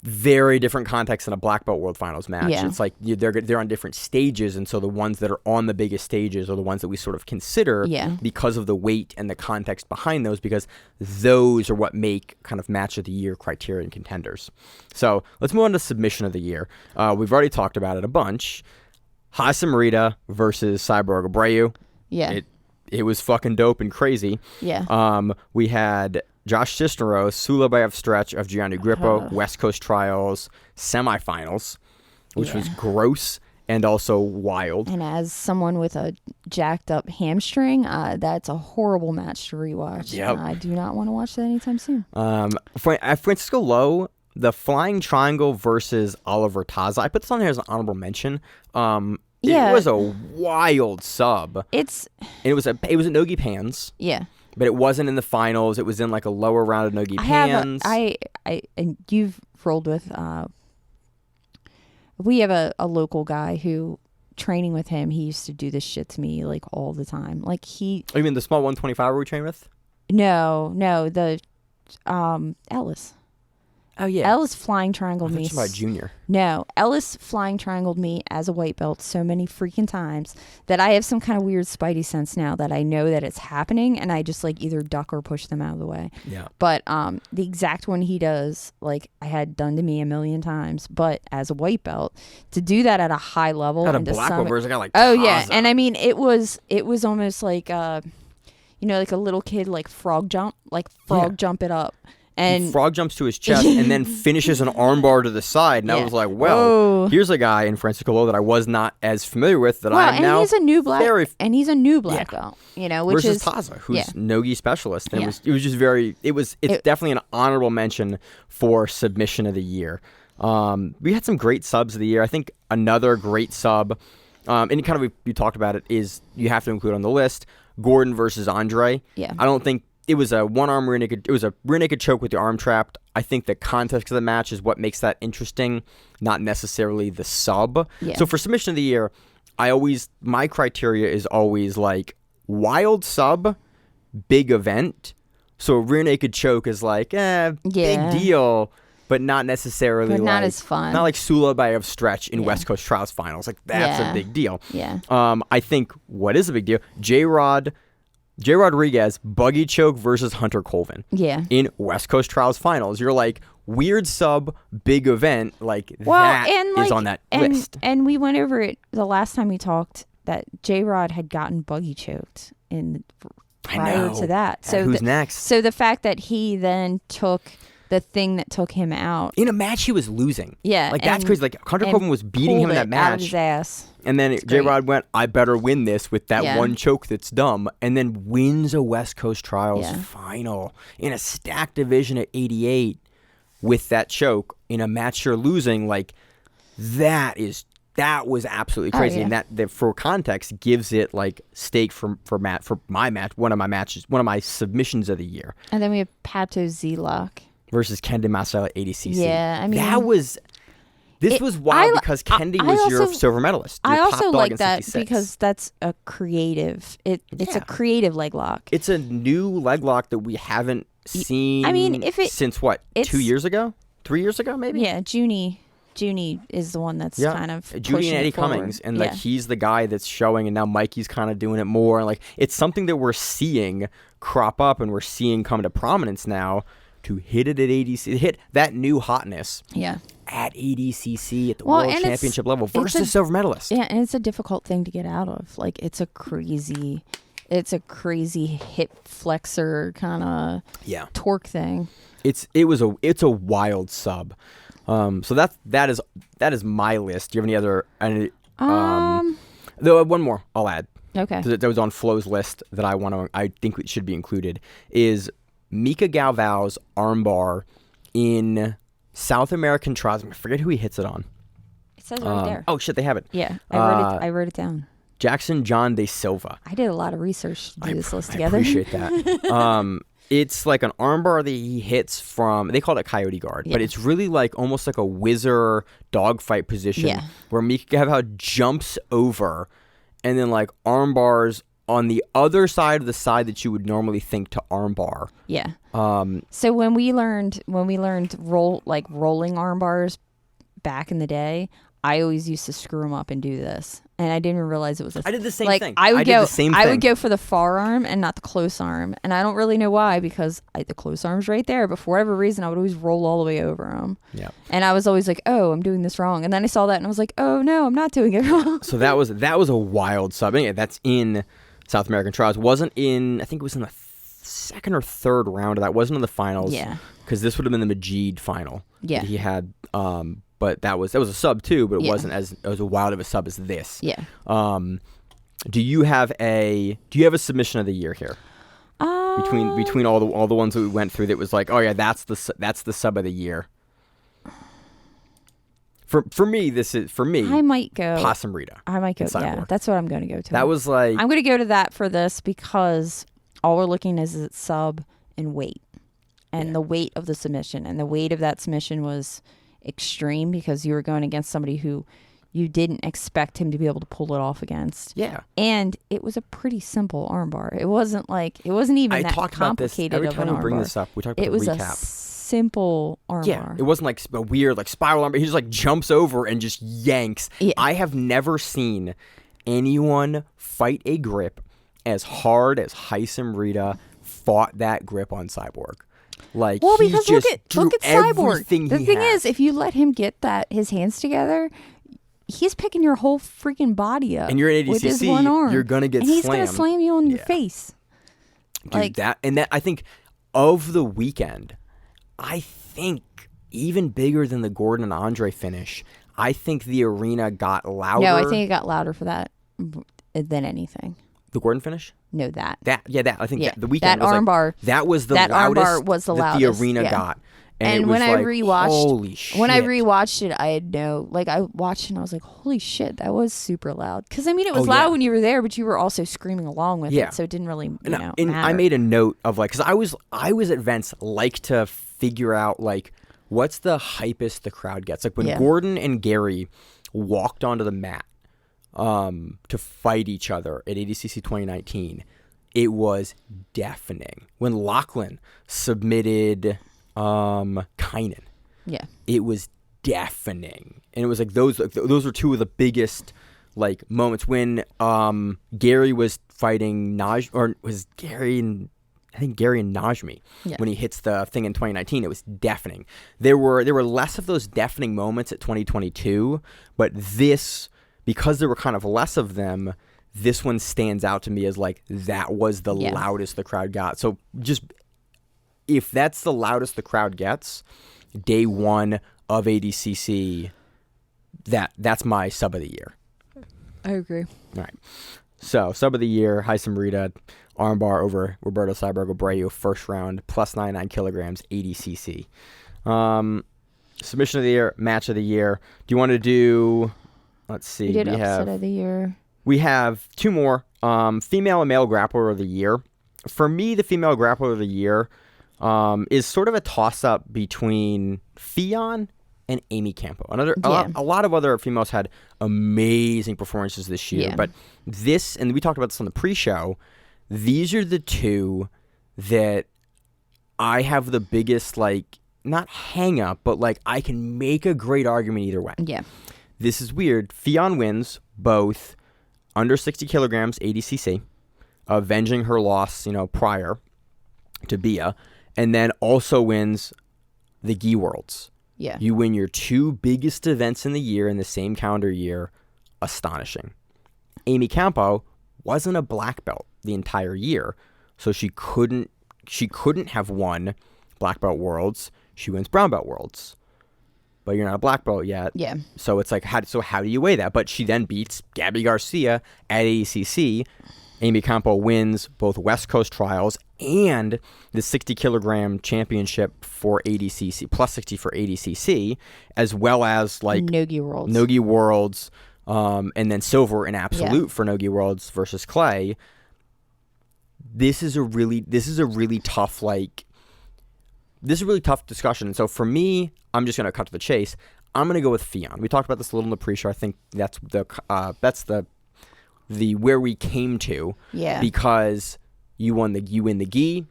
very different context than a black belt world finals match. It's like they're on different stages, and so the ones that are on the biggest stages are the ones that we sort of consider because of the weight and the context behind those, because those are what make kind of match of the year criteria and contenders. So let's move on to submission of the year. We've already talked about it a bunch. Hasa Marita versus Cyborg Abreu. Yeah. It was fucking dope and crazy. Yeah. We had Josh Cisneros, Sulabayev stretch of Gianni Grippo, West Coast Trials semifinals, which was gross and also wild. And as someone with a jacked up hamstring, that's a horrible match to rewatch. Yep. I do not want to watch that anytime soon. Francisco Lowe, the Flying Triangle versus Oliver Taza. I put this on there as an honorable mention. It was a wild sub. It was at Nogi Pans. Yeah. But it wasn't in the finals. It was in like a lower round of Nogi Pans. And you've rolled with. We have a local guy who, training with him, he used to do this shit to me like all the time. Like he. Oh, you mean the small 125 we train with? No, the Ellis. Oh yeah, Ellis flying triangled me. About junior. No, Ellis flying triangled me as a white belt so many freaking times that I have some kind of weird spidey sense now that I know that it's happening, and I just like either duck or push them out of the way. Yeah. But the exact one he does, like I had done to me a million times, but as a white belt, to do that at a high level, at a black belt versus a guy like yeah, and I mean it was almost like like a little kid like frog jump it up. And he frog jumps to his chest and then finishes an armbar to the side. And I was like, well, here's a guy in Francisco Lowe that I was not as familiar with that I am now. He's a new black belt, which versus is Taza, who's Nogi specialist. And it was just it's definitely an honorable mention for submission of the year. We had some great subs of the year. I think another great sub, and kind of we talked about it, is you have to include on the list Gordon versus Andre. Yeah. I don't think it was a one-arm rear naked. It was a rear naked choke with the arm trapped. I think the context of the match is what makes that interesting, not necessarily the sub. Yeah. So for submission of the year, my criteria is always like wild sub, big event. So a rear naked choke is like big deal, but not necessarily not as fun. Not like Sulabayev stretch in West Coast Trials finals. Like that's a big deal. Yeah. I think what is a big deal? J. Rodriguez buggy choke versus Hunter Colvin. Yeah. In West Coast Trials finals. You're like, weird sub, big event, is on that list. And we went over it the last time we talked that J. Rod had gotten buggy choked prior to that. So who's next? So the fact that he then took the thing that took him out in a match he was losing. Yeah. Like that's crazy. Like Hunter Colvin was beating him in that match. Out of his ass. And then J-Rod went, I better win this with that one choke that's dumb, and then wins a West Coast Trials final in a stacked division at 88 with that choke in a match you're losing. Like that was absolutely crazy. And that for context gives it like stake for my match, one of my submissions of the year. And then we have Pato Zelak versus Kendi Masai at ADCC. Yeah, I mean This was wild because Kendi was your silver medalist. I also like that because that's a creative. It's a creative leg lock. It's a new leg lock that we haven't seen. I mean, since what? 2 years ago? 3 years ago, maybe? Yeah, Junie is the one that's kind of Junie and Eddie forward. Cummings, and like he's the guy that's showing, and now Mikey's kind of doing it more. And like it's something that we're seeing crop up, and we're seeing come to prominence now. To hit it at ADCC, hit that new hotness. Yeah. At ADCC at the World Championship level versus silver medalist. Yeah, and it's a difficult thing to get out of. Like it's a crazy it's a crazy hip flexor kind of torque thing. It's a wild sub. So that is my list. Do you have any other? Though one more I'll add. Okay. That was on Flo's list that I think it should be included is Mika Galvao's armbar in South American trials. I forget who he hits it on. It says it right there. Oh shit, they have it. Yeah, I wrote it down. Jackson John De Silva. I did a lot of research to do this list together. I appreciate that. It's like an armbar that he hits from, they call it coyote guard, but it's really like almost like a whizzer dogfight position where Mika Galvao jumps over and then like armbars on the other side of the side that you would normally think to armbar. Yeah. So when we learned rolling armbars back in the day, I always used to screw them up and do this, and I didn't even realize it was. I did the same thing. I would go for the far arm and not the close arm, and I don't really know why because the close arm's right there. But for whatever reason, I would always roll all the way over them. Yeah. And I was always like, "Oh, I'm doing this wrong," and then I saw that and I was like, "Oh no, I'm not doing it wrong." So that was a wild sub. Yeah, that's in South American trials. Wasn't in. I think it was in the second or third round of that. Wasn't in the finals. Yeah. Because this would have been the Majid final. Yeah. That he had. But that was a sub too, but it wasn't as wild of a sub as this. Yeah. Do you have a submission of the year here? Between all the ones that we went through, that was like, oh yeah, that's the sub of the year. For me, I might go Possum Rita. I might go. Yeah, that's what I'm going to go to. That was like I'm going to go to that for this because all we're looking is its sub and weight, and the weight of the submission, and the weight of that submission was extreme because you were going against somebody who you didn't expect him to be able to pull it off against. Yeah. And it was a pretty simple armbar. It wasn't even that complicated every time we bring this up. We talk about the recap. It was a simple armbar. Yeah. It wasn't like a weird like spiral armbar. He just like jumps over and just yanks. Yeah. I have never seen anyone fight a grip as hard as Haitham Rida fought that grip on Cyborg. Like, because look at Cyborg. The thing is, if you let him get his hands together, he's picking your whole freaking body up. And you're in ADCC, with his one arm. You're gonna get slammed. And he's gonna slam you on your face. Dude, that I think of the weekend, I think even bigger than the Gordon and Andre finish. I think the arena got louder. No, I think it got louder for that than anything. The Gordon finish? No, that. I think that the weekend that was armbar. Like, that was the loudest armbar was the that loudest, the arena got. And when I rewatched, holy shit. When I rewatched it, I had I watched it and I was like, holy shit, that was super loud. Because I mean, it was loud when you were there, but you were also screaming along with it, so it didn't really matter. I made a note of like, because I was at events like to figure out like what's the hypest the crowd gets. Like when Gordon and Gary walked onto the mat to fight each other at ADCC 2019, it was deafening. When Lachlan submitted Kynan, it was deafening, and it was like those were two of the biggest like moments. When Gary was fighting Gary and Najmi, when he hits the thing in 2019, it was deafening. There were less of those deafening moments at 2022, but this, because there were kind of less of them, this one stands out to me as like that was the loudest the crowd got. So just if that's the loudest the crowd gets, day one of ADCC, that's my sub of the year. I agree. All right. So sub of the year, Haitham Rida, armbar over Roberto Cyborg Abreu, first round, plus 99 kilograms, ADCC. Submission of the year, match of the year. Do you want to do... Let's see. We upset of the year. We have two more. Female and male grappler of the year. For me, the female grappler of the year is sort of a toss-up between Fionn and Amy Campo. A lot of other females had amazing performances this year, but this, and we talked about this on the pre-show, these are the two that I have the biggest, like, not hang-up, but, like, I can make a great argument either way. Yeah. This is weird. Fionn wins both under 60 kilograms ADCC, avenging her loss, prior to Bia, and then also wins the Gi Worlds. Yeah. You win your two biggest events in the year in the same calendar year. Astonishing. Amy Campo wasn't a black belt the entire year. So she couldn't have won black belt worlds. She wins brown belt worlds. But you're not a black belt yet. Yeah. So it's like, how do you weigh that? But she then beats Gabby Garcia at ADCC. Amy Campo wins both West Coast trials and the 60 kilogram championship for ADCC, plus 60 for ADCC, as well as like Nogi Worlds, and then silver in absolute for Nogi Worlds versus Clay. This is a really tough discussion. And so for me, I'm just going to cut to the chase. I'm going to go with Ffion. We talked about this a little in the pre-show. I think that's the where we came to. Yeah. Because you win the gi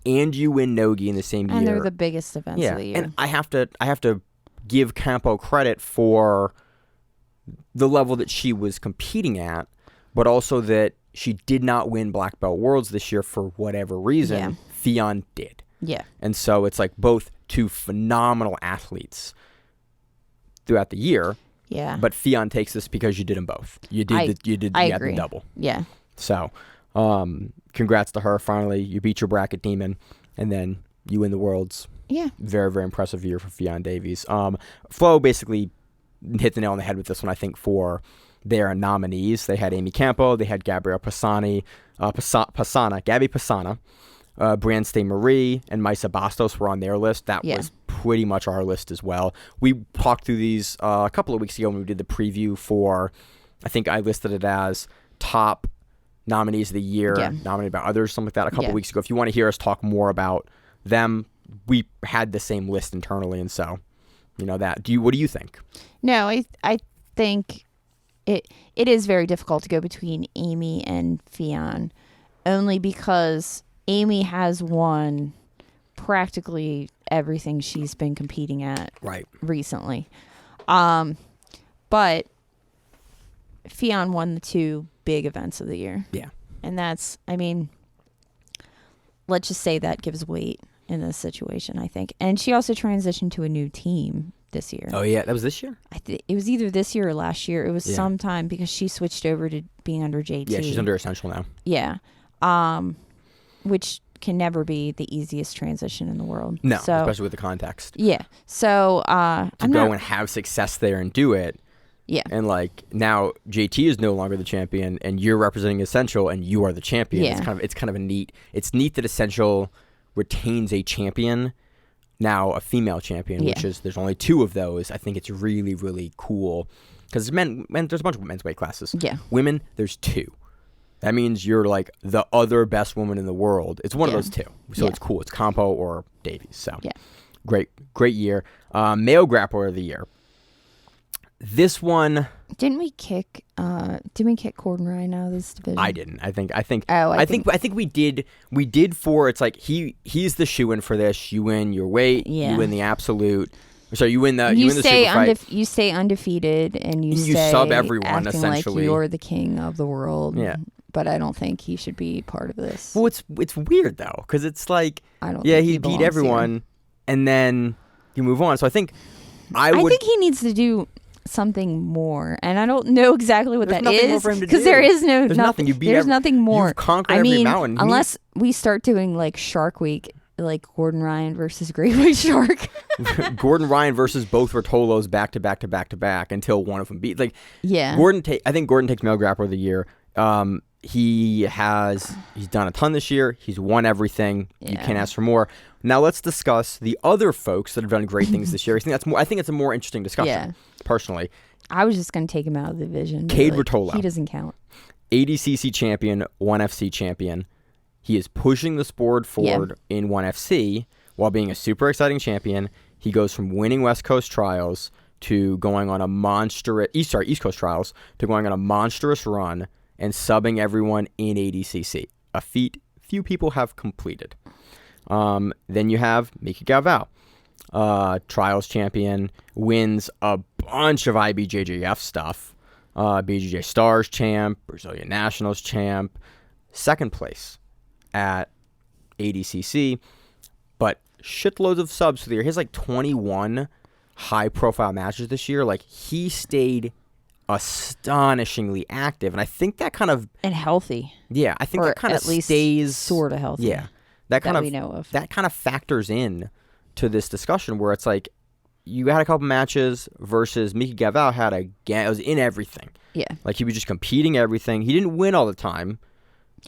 and you win Nogi in the same year. And they're the biggest events of the year. And I have to give Campo credit for the level that she was competing at, but also that she did not win black belt worlds this year for whatever reason. Yeah. Ffion did. Yeah. And so it's like both two phenomenal athletes throughout the year. Yeah. But Ffion takes this because you did them both. You had the double. Yeah. So, congrats to her. Finally, you beat your bracket demon, and then you win the worlds. Yeah. Very, very impressive year for Ffion Davies. Flo basically hit the nail on the head with this one, I think, for their nominees. They had Amy Campo, they had Gabrielle Gabby Pisana, Brandstay Marie, and Maisa Bastos were on their list. That was pretty much our list as well. We talked through these a couple of weeks ago when we did the preview for, I think I listed it as top nominees of the year, nominated by others, something like that, a couple of weeks ago. If you want to hear us talk more about them, we had the same list internally, and so, that. What do you think? No, I think it is very difficult to go between Amy and Ffion, only because Amy has won practically everything she's been competing at recently. But Ffion won the two big events of the year. Yeah. And that's, let's just say that gives weight in this situation, I think. And she also transitioned to a new team this year. Oh, yeah. That was this year? It was either this year or last year. It was sometime because she switched over to being under JT. Yeah, she's under Essential now. Yeah. Which can never be the easiest transition in the world. No, especially with the context. Yeah. So to go and have success there and do it. Yeah. And now JT is no longer the champion and you're representing Essential and you are the champion. Yeah. It's kind of a neat. It's neat that Essential retains a champion, now a female champion, which is, there's only two of those. I think it's really, really cool because men, there's a bunch of men's weight classes. Yeah. Women, there's two. That means you're like the other best woman in the world. It's one of those two. So it's cool. It's Campo or Davies. So great year. Male Grappler of the Year. This one. Didn't we kick Gordon Ryan out of this division? I didn't. I think we did. We did for, it's like he's the shoe-in for this. You win your weight. You win the absolute. So you win the. You win the super fight. You stay undefeated and you sub everyone acting essentially. Like you're the king of the world. Yeah. But I don't think he should be part of this. Well, it's weird though, because it's like, I don't. Yeah, he beat everyone, and then you move on. So I think I think he needs to do something more, and I don't know exactly what that is because there is there's nothing. There's nothing more. You've conquered every mountain. Unless we start doing like Shark Week, like Gordon Ryan versus Great White Shark. Gordon Ryan versus both Rotolos back to back to back to back until one of them beats. Like, yeah, I think Gordon takes Male Grappler of the Year. He's done a ton this year. He's won everything. You can't ask for more. Now let's discuss the other folks that have done great things this year. I think it's a more interesting discussion. Personally, I was just going to take him out of the division. Cade Rotolo. He doesn't count. ADCC champion, 1FC champion. He is pushing the sport forward in 1FC while being a super exciting champion. He goes from winning West Coast trials to going on a monstrous East Coast trials to going on a monstrous run and subbing everyone in ADCC, a feat few people have completed. Then you have Mika Galvao, trials champion, wins a bunch of IBJJF stuff, BJJ Stars champ, Brazilian Nationals champ, second place at ADCC, but shitloads of subs for the year. He has like 21 high-profile matches this year. Like, he stayed astonishingly active, and I think that kind of and healthy. Yeah, I think or that kind of at least stays sort of healthy. Yeah, that kind of we know of. That kind of factors in to this discussion where it's like you had a couple matches versus Mickey Galvao was in everything. Yeah, like he was just competing everything. He didn't win all the time,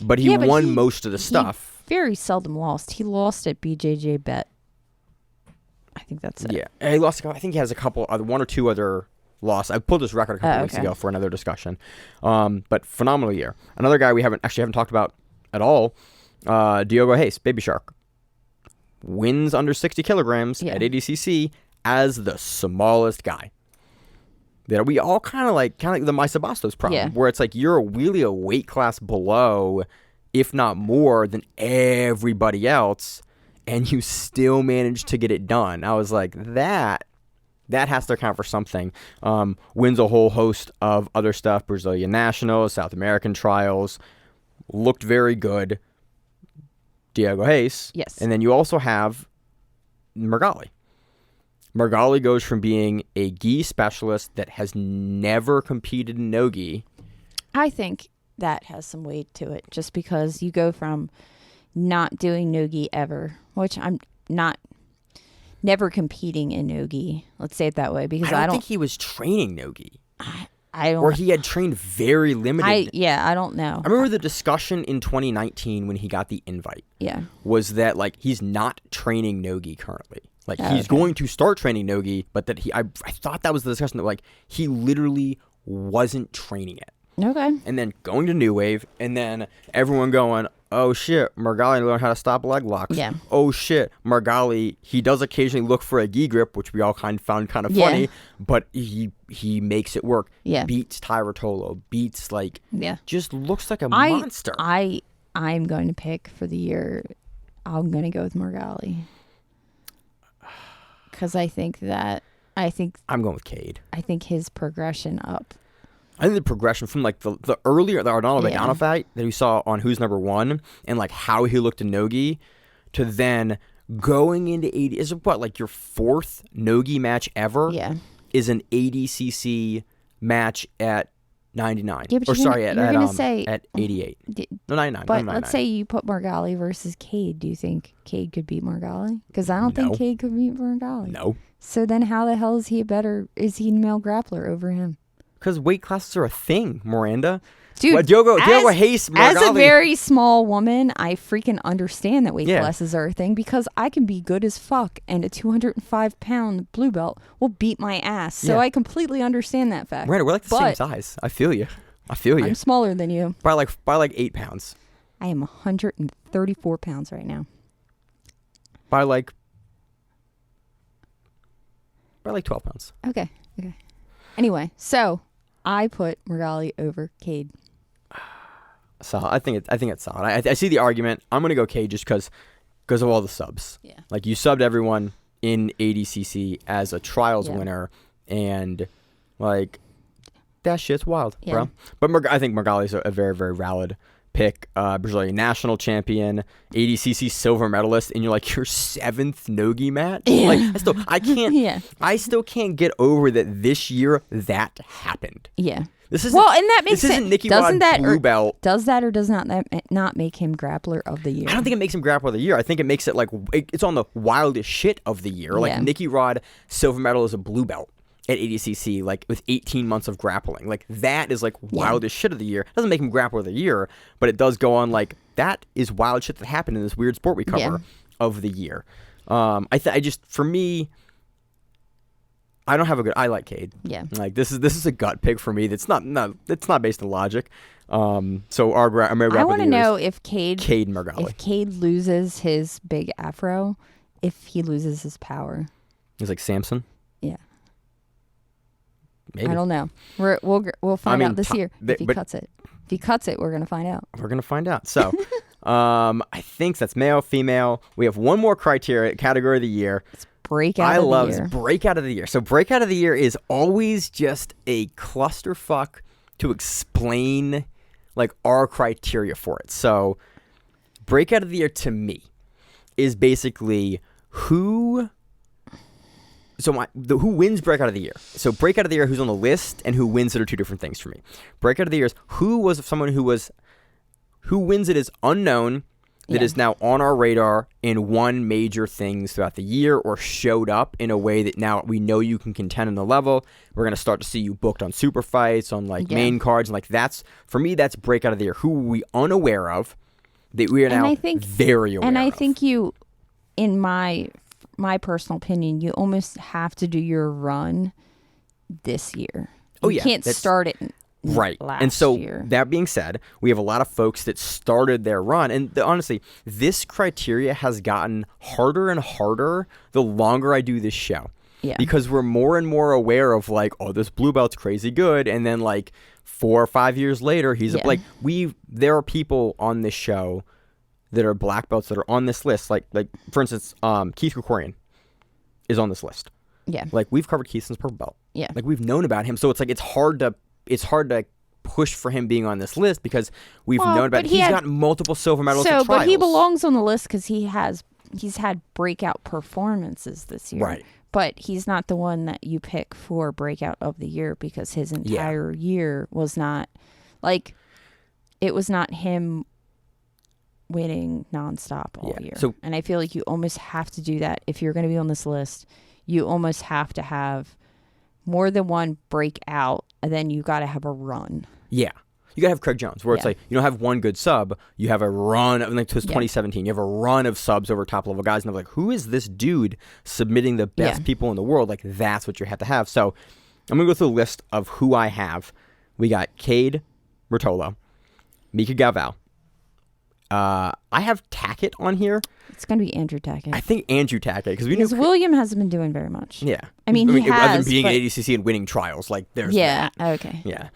but he won most of the stuff. He very seldom lost. He lost at BJJ Bet. I think that's it. Yeah, and he lost. I think he has a couple, one or two other losses. I pulled this record a couple weeks ago for another discussion. But phenomenal year. Another guy we haven't talked about at all. Diogo Reis, Baby Shark, wins under 60 kilograms at ADCC as the smallest guy. That we all kind of like the Maisa Bastos problem, where it's like you're really a weight class below, if not more, than everybody else, and you still managed to get it done. I was like, that has to account for something. Wins a whole host of other stuff, Brazilian Nationals, South American trials, looked very good. Diogo Reis. Yes. And then you also have Margali. Margali goes from being a gi specialist that has never competed in no-gi. I think that has some weight to it, just because you go from not doing no-gi ever, which I'm not, never competing in no-gi. Let's say it that way, because I don't think he was training no-gi. I don't. Or he had trained very limited. I don't know. I remember the discussion in 2019 when he got the invite. Yeah. Was that like he's not training no-gi currently. Like he's going to start training no-gi, but that I thought that was the discussion that like he literally wasn't training it. Okay. And then going to New Wave, and then everyone going, oh shit, Margali learned how to stop leg locks. Yeah. Oh shit, Margali, he does occasionally look for a gi grip, which we all found kind of funny, but he makes it work. Yeah. Beats Tyrotolo, beats just looks like a monster. I'm going to pick for the year. I'm going to go with Margali. Because I think I'm going with Cade. I think his progression up. I think the progression from like the earlier the Arnaldo Vegano fight that we saw on Who's Number One and like how he looked in no-gi to then going into 80 is what like your fourth no-gi match ever. Yeah. Is an ADCC match at 99. Yeah, but at 88. No, 99. But let's say you put Margali versus Cade. Do you think Cade could beat Margali? Because I don't think Cade could beat Margali. No. So then how the hell is he a male grappler over him? Because weight classes are a thing, Miranda. Dude, Diogo Reis, Margali. As a very small woman, I freaking understand that weight classes are a thing, because I can be good as fuck and a 205-pound blue belt will beat my ass. So I completely understand that fact. Miranda, we're like the same size. I feel you. I'm smaller than you. By like 8 pounds. I am 134 pounds right now. By like 12 pounds. Okay. Anyway, so I put Margali over Cade. So I think it's solid. I see the argument. I'm gonna go Cade just because of all the subs. Yeah. Like you subbed everyone in ADCC as a trials winner, and like that shit's wild, bro. But I think Margali's a very, very valid pick. Brazilian national champion, ADCC silver medalist, and you're like your 7th no-gi match. Yeah. Like I still can't get over that this year that happened. Yeah. This is and that makes sense. This isn't Nicky Rod blue belt. Does that or does not make him grappler of the year? I don't think it makes him grappler of the year. I think it makes it like it's on the wildest shit of the year. Like Nicky Rod silver medal is a blue belt at ADCC, like with 18 months of grappling. Like that is like wildest shit of the year. It doesn't make him grappler of the year, but it does go on like that is wild shit that happened in this weird sport we cover of the year. For me, I don't have a good. I like Cade. Yeah. Like this is a gut pick for me. That's not based on logic. So I want to know if Cade Margali. If Cade loses his big afro, if he loses his power. He's like Samson. Yeah. Maybe. I don't know. We'll find out this year if he cuts it. If he cuts it, we're gonna find out. We're gonna find out. So, I think that's male, female. We have one more criteria category of the year. It's breakout of the year. Breakout of the year. So breakout of the year is always just a clusterfuck to explain like our criteria for it. So breakout of the year to me is basically who. who wins breakout of the year? So breakout of the year, who's on the list, and who wins it are two different things for me. Breakout of the year is who wins it is unknown, that is now on our radar and won major things throughout the year or showed up in a way that now we know you can contend on the level. We're going to start to see you booked on super fights, on like main cards. And like that's, for me, that's breakout of the year. Who are we unaware of that we are now very aware of? And I think you, in my personal opinion, you almost have to do your run this year. You can't start it right. And so that being said, we have a lot of folks that started their run. And honestly, this criteria has gotten harder and harder the longer I do this show. Yeah. Because we're more and more aware of like, oh, this blue belt's crazy good. And then like 4 or 5 years later, he's like, there are people on this show that are black belts that are on this list. Like for instance, Keith Krikorian is on this list. Yeah. Like we've covered Keith since purple belt. Yeah. Like we've known about him. So it's like, it's hard to push for him being on this list because we've known about it. He's got multiple silver medals at trials. But he belongs on the list because he's had breakout performances this year. Right. But he's not the one that you pick for breakout of the year because his entire year was not like, it was not him winning nonstop all year. So, and I feel like you almost have to do that if you're going to be on this list. You almost have to have more than one breakout, and then you got to have a run. Yeah. You got to have Craig Jones, where it's like, you don't have one good sub, you have a run of, like, to 2017, you have a run of subs over top level guys, and I'm like, who is this dude submitting the best people in the world? Like, that's what you have to have. So, I'm going to go through a list of who I have. We got Cade Rotolo, Mika Galval. I have Tackett on here. It's going to be Andrew Tackett. I think Andrew Tackett. Because William hasn't been doing very much. Yeah. I mean, he has. Other than being at ADCC and winning trials. Like, there's that. Okay. Yeah.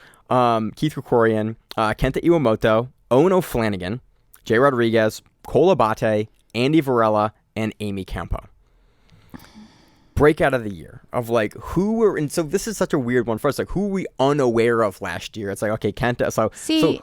Keith Krikorian, Kenta Iwamoto, Owen O'Flanagan, Jay Rodriguez, Cole Abate, Andy Varela, and Amy Campo. Breakout of the year of like who were, and so this is such a weird one for us. Like, who were we unaware of last year? It's like, okay, Kenta. So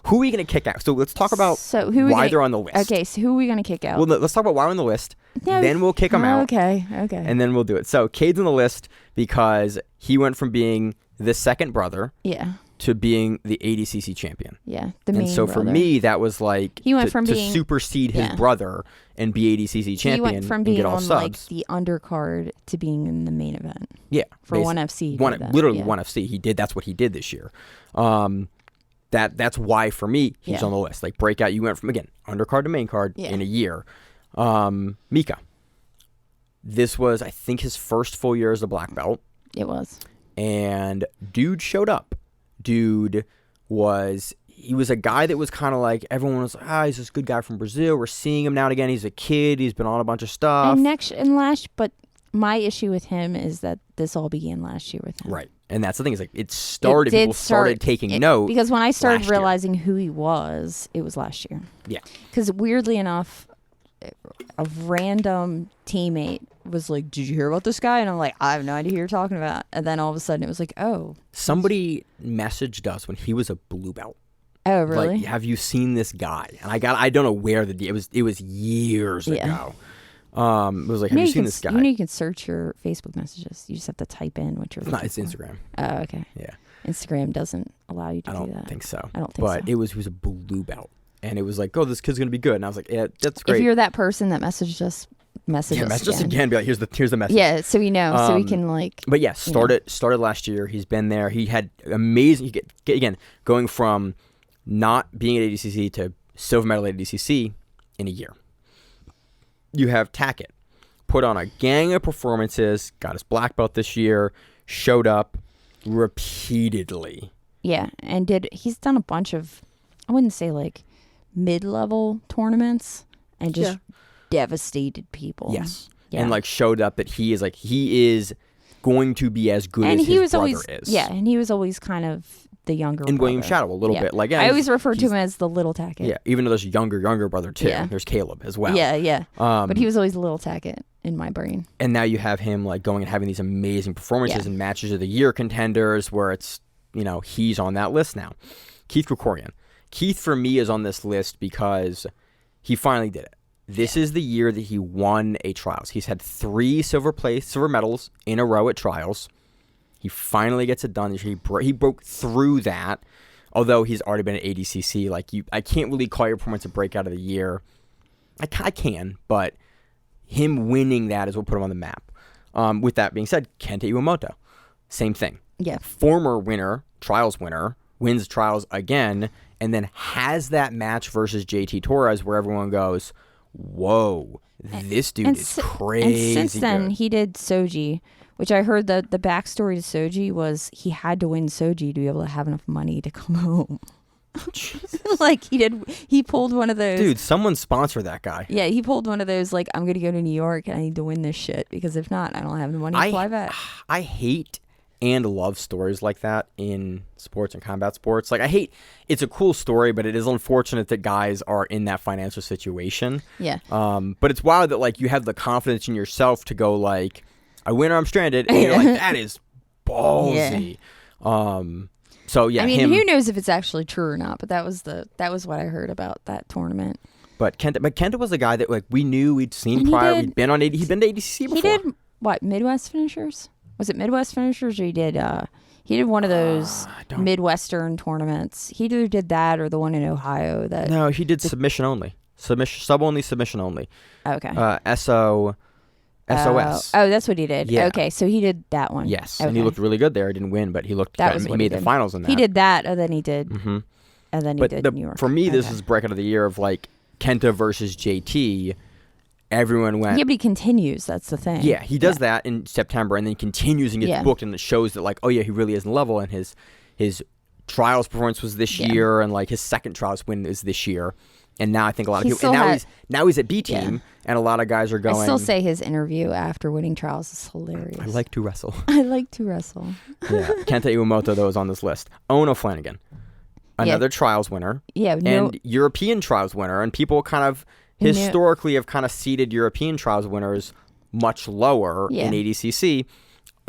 who are we going to kick out? So let's talk about why they're on the list. Okay, so who are we going to kick out? Well, let's talk about why they're on the list. Then we'll kick them out. Okay. And then we'll do it. So Cade's on the list because he went from being the second brother. Yeah. To being the ADCC champion. Yeah, and so for me, that was like he went from being, to supersede his brother and be ADCC champion. He went from being on like the undercard to being in the main event. Yeah, for ONE FC. Literally ONE FC. He did. That's what he did this year. That's why for me he's on the list. Like breakout, you went from again undercard to main card in a year. Mika. This was I think his first full year as a black belt. It was. And dude showed up. Dude was a guy that was kind of like everyone was like, he's this good guy from Brazil. We're seeing him now and again. He's a kid. He's been on a bunch of stuff. But my issue with him is that this all began last year with him. Right. And that's the thing is like it started. People started taking note because when I started realizing who he was, it was last year. Yeah. Because weirdly enough, a random teammate was like, did you hear about this guy? And I'm like, I have no idea who you're talking about. And then all of a sudden it was like, oh. Somebody messaged us when he was a blue belt. Oh, really? Like, have you seen this guy? And I don't know where it was years ago. It was like, have you seen this guy? You can search your Facebook messages. You just have to type in what you're looking for. It's Instagram. Oh, okay. Yeah. Instagram doesn't allow you to do that. I don't think so. I don't think so. But he was a blue belt. And it was like, oh, this kid's going to be good. And I was like, yeah, that's great. If you're that person that messaged us, message us again. Be like, here's the message. Yeah, so we know, so we can like. But yeah, started last year. He's been there. He had amazing. Again, going from not being at ADCC to silver medal at ADCC in a year. You have Tackett, put on a gang of performances, got his black belt this year, showed up repeatedly. Yeah, and he's done a bunch of, I wouldn't say like mid-level tournaments and just devastated people. Yes. Yeah. And like showed up that he is going to be as good as his brother is. Yeah, and he was always kind of the younger and brother. William Shadow a little bit. Like I always refer to him as the little Tackett. Yeah, even though there's a younger brother too. Yeah. There's Caleb as well. Yeah. But he was always the little Tackett in my brain. And now you have him like going and having these amazing performances in matches of the year contenders where it's, he's on that list now. Keith Krikorian. Keith for me is on this list because he finally did it. This is the year that he won a trials. He's had 3 silver medals in a row at trials. He finally gets it done. He broke through that, although he's already been at ADCC. Like, I can't really call your performance a breakout of the year. I can, but him winning that is what put him on the map. With that being said, Kenta Iwamoto, same thing. Yeah. Former winner, trials winner, wins trials again, and then has that match versus JT Torres where everyone goes, whoa, this dude is crazy. And since then, good. he did Soji, which I heard the backstory to Soji was he had to win Soji to be able to have enough money to come home. Like he pulled one of those. Dude, someone sponsor that guy. Yeah, he pulled one of those, like, I'm going to go to New York and I need to win this shit because if not, I don't have the money to fly back. I hate and love stories like that in sports and combat sports. Like, it's a cool story, but it is unfortunate that guys are in that financial situation. Yeah. But it's wild that, like, you have the confidence in yourself to go, like, I win or I'm stranded. And you're like, that is ballsy. Yeah. So, yeah. I mean, who knows if it's actually true or not, but that was what I heard about that tournament. But Kenta was a guy that, like, we knew we'd seen prior. He'd been to ADCC before. He did, what, Midwest finishers? Was it Midwest finishers or he did one of those Midwestern tournaments? He either did that or the one in Ohio. No, he did submission only. Submission only. Okay. SOS. Oh, that's what he did. Yeah. Okay, so he did that one. Yes, okay. and he looked really good there. He didn't win, but he looked good. He made the finals in that. He did that, and then he did. Mm-hmm. And then he did New York. For me, this is breakout of the year of, like, Kenta versus JT. Everyone went. Yeah, but he continues. That's the thing. Yeah, he does that in September and then continues and gets booked, and it shows that, like, oh yeah, he really is in level. And his trials performance was this year, and, like, his second trials win is this year. And now I think a lot of people. And now he's at B team, and a lot of guys are going. I still say his interview after winning trials is hilarious. I like to wrestle. I like to wrestle. Yeah, Kenta Iwamoto though is on this list. Ono Flanagan, another trials winner. Yeah, and European trials winner, and people kind of historically have kind of seeded European trials winners much lower in ADCC.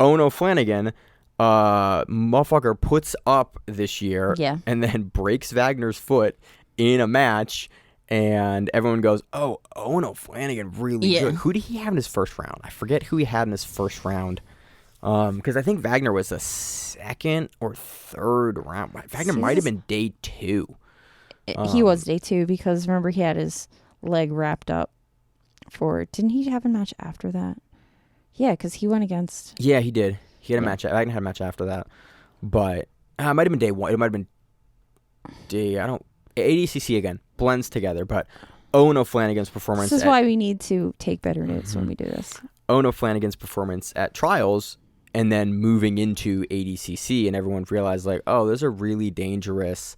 Ono Flanagan, motherfucker puts up this year, and then breaks Wagner's foot in a match, and everyone goes, oh, Ono Flanagan really good. Who did he have in his first round? I forget who he had in his first round. Because I think Wagner was the second or third round. Wagner might have been day 2. He was day 2 because remember he had his leg wrapped up for. Didn't he have a match after that? Yeah, because he went against. Yeah, he did. He had a match. Wagner had a match after that, but it might have been day 1. It might have been day. ADCC again blends together, but Ono Flanagan's performance. This is why we need to take better notes when we do this. Ono Flanagan's performance at trials, and then moving into ADCC, and everyone realized, like, oh, there's a really dangerous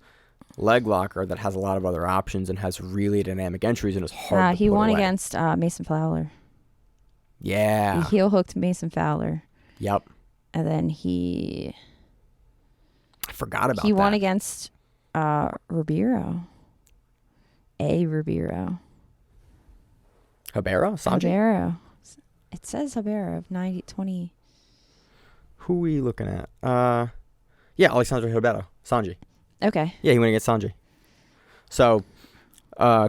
leg locker that has a lot of other options and has really dynamic entries and is hard to he put won away. against Mason Fowler. Yeah. He heel hooked Mason Fowler. Yep. And then I forgot about that. He won against Ribeiro. Ribeiro. Ribeiro? Sanji? Ribeiro. It says Ribeiro of 90-20. Who are we looking at? Yeah, Alexandre Ribeiro. Sanji. Okay. Yeah, he went against Sanji. So,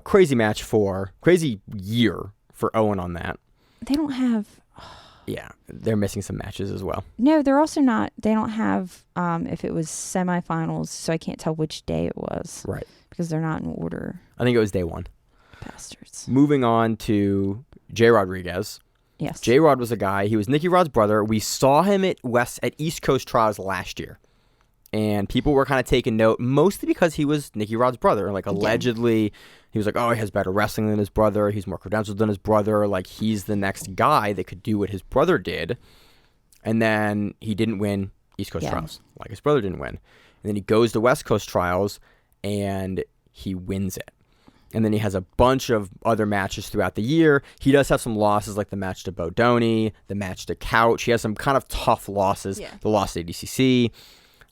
crazy year for Owen on that. They don't have. Yeah, they're missing some matches as well. No, they're also not. They don't have. If it was semifinals, so I can't tell which day it was. Right. Because they're not in order. I think it was day 1. Bastards. Moving on to Jay Rodriguez. Yes. Jay Rod was a guy. He was Nicky Rod's brother. We saw him at East Coast Trials last year. And people were kind of taking note, mostly because he was Nicky Rod's brother. Like, allegedly, he was like, oh, he has better wrestling than his brother. He's more credentialed than his brother. Like, he's the next guy that could do what his brother did. And then he didn't win East Coast Trials. Like, his brother didn't win. And then he goes to West Coast Trials, and he wins it. And then he has a bunch of other matches throughout the year. He does have some losses, like the match to Bodoni, the match to Couch. He has some kind of tough losses. Yeah. The loss to ADCC.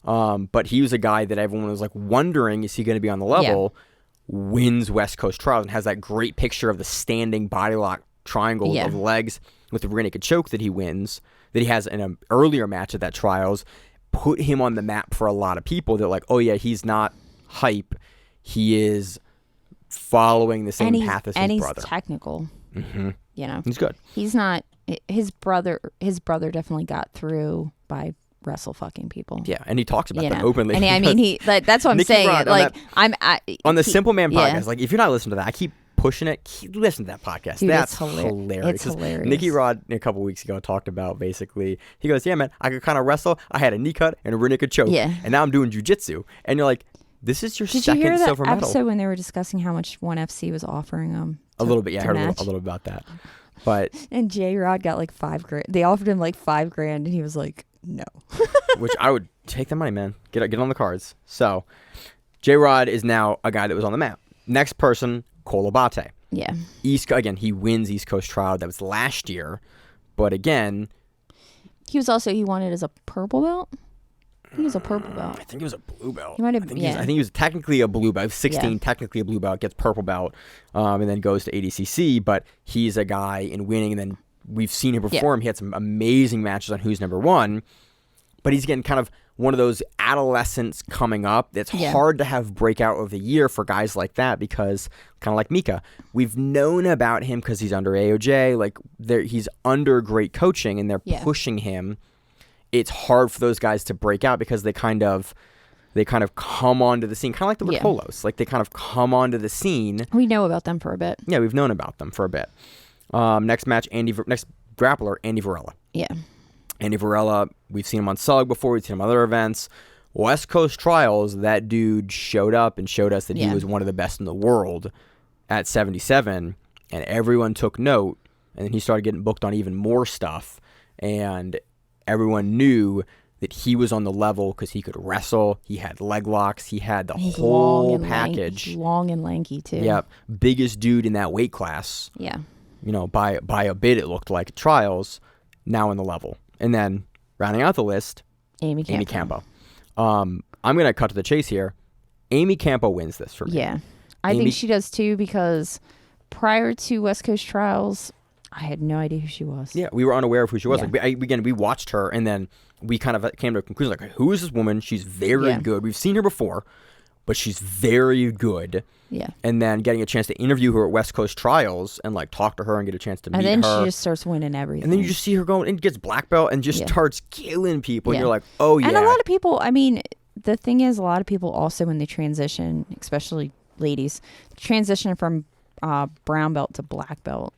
But he was a guy that everyone was like wondering, is he going to be on the level? Yeah. Wins West Coast Trials and has that great picture of the standing body lock triangle of legs with the rear naked choke that he wins, that he has in an earlier match at that Trials, put him on the map for a lot of people. They're like, oh yeah, he's not hype. He is following the same and path as and his he's brother. technical. Mm-hmm. You know, He's good. he's not. His brother definitely got through by wrestle fucking people. Yeah, and he talks about You that know? openly. And I mean, that's what I'm Nicky saying. Rod Like, on the Simple Man yeah. podcast, like if you're not listening to that, I keep pushing it. Listen to that podcast. Dude, That's it's hilarious. It's hilarious. Nicky Rod a couple weeks ago talked about basically. He goes, "Yeah, man, I could kind of wrestle. I had a knee cut and a rear naked choke, Yeah. and now I'm doing jujitsu." And you're like, "This is your Did you second hear that silver medal." episode when they were discussing how much ONE FC was offering them? A little bit, yeah. I to heard match? a little about that, but And J Rod got like $5,000. They offered him like $5,000, and he was like, "No." which I would take the money, man. Get on the cards. So, J Rod is now a guy that was on the map. Next person, Cole Abate. Yeah. Again, he wins East Coast Trial. That was last year, but again, He wanted as a purple belt. He was a purple belt. I think he was a blue belt. He might have. I think Yeah. he was technically a blue belt. 16, Yeah. technically a blue belt, gets purple belt, and then goes to ADCC. But he's a guy in winning, and then we've seen him perform. He had some amazing matches on Who's Number One, but he's getting kind of one of those adolescents coming up. It's hard to have breakout of the year for guys like that because kind of like Mika, we've known about him because he's under AOJ. Like he's under great coaching, and they're pushing him. It's hard for those guys to break out because they kind of come onto the scene, kind of like the Ricolos. Like they kind of come onto the scene. We know about them for a bit. Yeah, we've known about them for a bit. Next match, next grappler, Andy Varela. Yeah. Andy Varela, we've seen him on SUG before. We've seen him on other events. West Coast Trials, that dude showed up and showed us that he was one of the best in the world at 77, and everyone took note. And then he started getting booked on even more stuff, and everyone knew that he was on the level because he could wrestle. He had leg locks. He had the whole package. He's long and lanky too. Yep, biggest dude in that weight class. Yeah. You know, by a bit it looked like. Trials, now in the level. And then rounding out the list, Amy Campo. I'm gonna cut to the chase here. Amy Campo wins this for me. Yeah, I think she does too because prior to West Coast Trials, I had no idea who she was. Yeah, we were unaware of who she was. Yeah. Like, we watched her, and then we kind of came to a conclusion, like, who is this woman? She's very good. We've seen her before, but she's very good. Yeah. And then getting a chance to interview her at West Coast Trials and, like, talk to her and get a chance to meet her. And then she just starts winning everything. And then you just see her going and gets black belt and just starts killing people. And you're like, oh, yeah. And a lot of people, I mean, the thing is, a lot of people also, when they transition, especially ladies, transition from brown belt to black belt,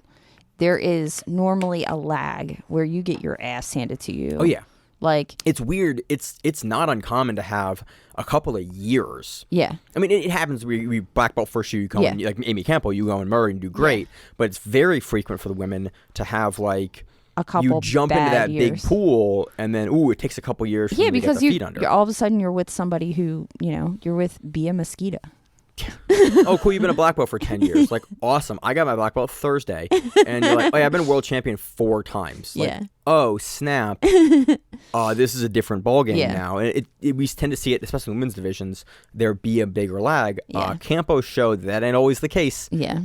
there is normally a lag where you get your ass handed to you. Oh, yeah. Like, it's weird. It's not uncommon to have a couple of years. Yeah. I mean, it happens. We black belt first year, you come in, like Amy Campo, you go in Murray and do great. But it's very frequent for the women to have like a couple you jump into that years. big pool, and then it takes a couple years. For you because to get the feet under. you're all of a sudden you're with somebody who you're with Bia Mosquito. Oh, cool! You've been a black belt for 10 years. Like, awesome! I got my black belt Thursday, and you're like, oh yeah, I've been a world champion 4 times. Like, oh snap! This is a different ballgame now. And we tend to see it, especially in women's divisions. There be a bigger lag. Campo showed that ain't always the case. Yeah.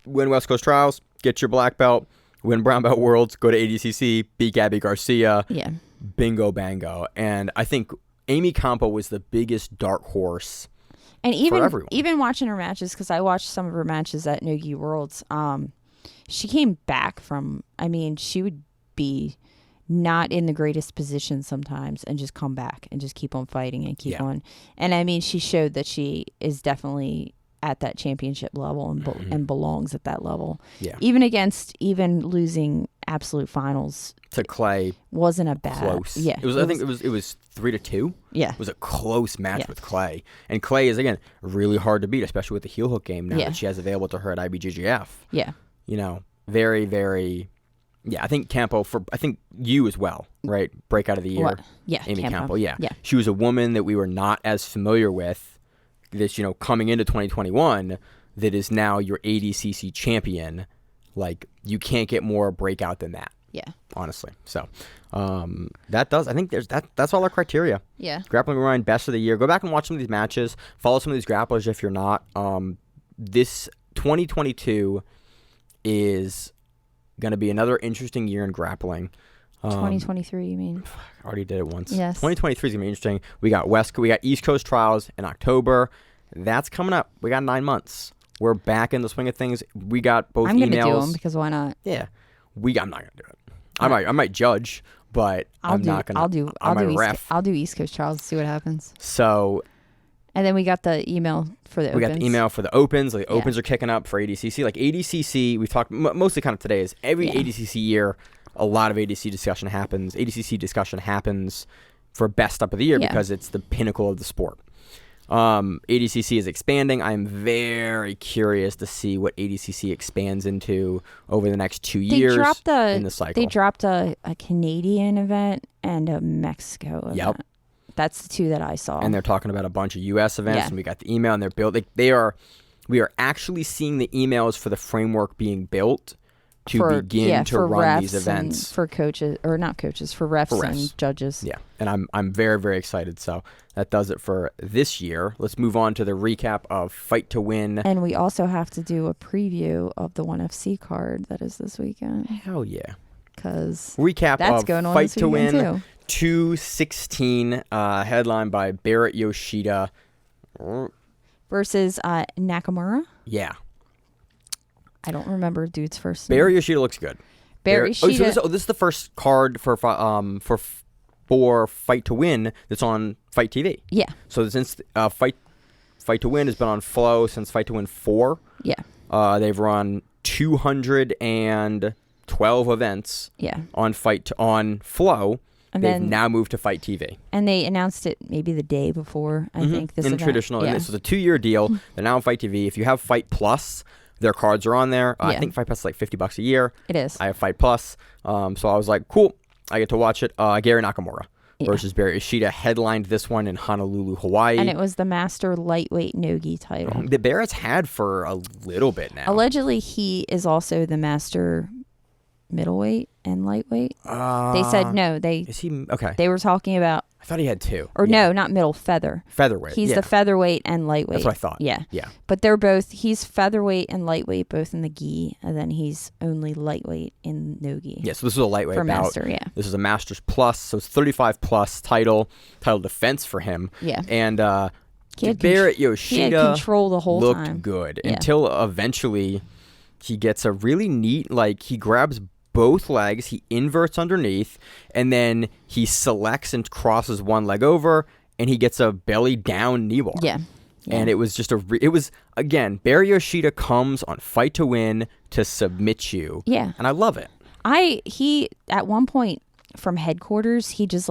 Win West Coast Trials, get your black belt. Win brown belt worlds, go to ADCC, beat Gabby Garcia. Yeah. Bingo bango. And I think Amy Campo was the biggest dark horse. And even watching her matches, because I watched some of her matches at Nogi Worlds, she came back from, I mean, she would be not in the greatest position sometimes and just come back and just keep on fighting and keep on. And I mean, she showed that she is definitely at that championship level and belongs at that level. Yeah. Even losing absolute finals to Clay wasn't a bad close. Yeah. I think it was 3-2. Yeah. It was a close match with Clay. And Clay is again really hard to beat, especially with the heel hook game now that she has available to her at IBJJF. Yeah. You know, very, very I think Campo I think you as well, right? Breakout of the year. What? Yeah. Amy Campo. Yeah. She was a woman that we were not as familiar with this, coming into 2021 that is now your ADCC champion. Like, you can't get more breakout than that. Yeah. Honestly. So, I think that's all our criteria. Yeah. Grappling Rewind best of the year. Go back and watch some of these matches. Follow some of these grapplers if you're not. This 2022 is going to be another interesting year in grappling. 2023, you mean? I already did it once. Yes. 2023 is going to be interesting. We got East Coast Trials in October. That's coming up. We got 9 months. We're back in the swing of things. We got both I'm emails. gonna do them because why not? Yeah, I'm not gonna do it. I might judge, but I'm not gonna. I'll do East Coast trials and see what happens. So. And then we got the email for the opens. We got the email for the opens. Like, opens are kicking up for ADCC. Like ADCC, we've talked mostly kind of today is every ADCC year, a lot of ADCC discussion happens for best up of the year because it's the pinnacle of the sport. ADCC is expanding. I'm very curious to see what ADCC expands into over the next 2 years in the cycle. They dropped a Canadian event and a Mexico event. Yep. That's the two that I saw. And they're talking about a bunch of U.S. events, and we got the email, and they're built. We are actually seeing the emails for the framework being built to begin to run these events for coaches, or not coaches, for refs and judges. Yeah, and I'm very, very excited. So that does it for this year. Let's move on to the recap of Fite to Win. And we also have to do a preview of the 1FC card that is this weekend. Hell yeah! Because recap that's of going on Fite this to Win. Too. 216, headlined by Barrett Yoshida versus Nakamura. Yeah, I don't remember dude's first name. Barrett Yoshida looks good. Barrett Yoshida. This is the first card for Fite to Win that's on Fite TV. Yeah. So since Fite to Win has been on Flow since Fite to Win 4. Yeah. They've run 212 events. Yeah. On Flow. And they've now moved to Fite TV. And they announced it maybe the day before, I think, this event. Traditional. And this was a 2-year deal. They're now on Fite TV. If you have Fite Plus, their cards are on there. I think Fite Plus is like $50 a year. It is. I have Fite Plus. So I was like, cool. I get to watch it. Gary Nakamura versus Barry Ishida headlined this one in Honolulu, Hawaii. And it was the Master Lightweight Nogi title. The Barrett's had for a little bit now. Allegedly, he is also the Master Middleweight and Lightweight. They said no. Is he okay? They were talking about. I thought he had 2. Or no, not middle, featherweight. He's the featherweight and lightweight. That's what I thought. Yeah. Yeah. But they're both. He's featherweight and lightweight both in the gi, and then he's only lightweight in no gi. Yeah. So this is a lightweight for bout. Master. Yeah. This is a Masters Plus, so it's 35 plus title defense for him. Yeah. And Barrett Yoshida he had control the whole looked time. good until eventually he gets a really neat he grabs both legs, he inverts underneath, and then he selects and crosses one leg over, and he gets a belly down knee bar. Yeah. And it was just again, Barry Yoshida comes on Fite to Win to submit you. Yeah. And I love it. He at one point from headquarters, he just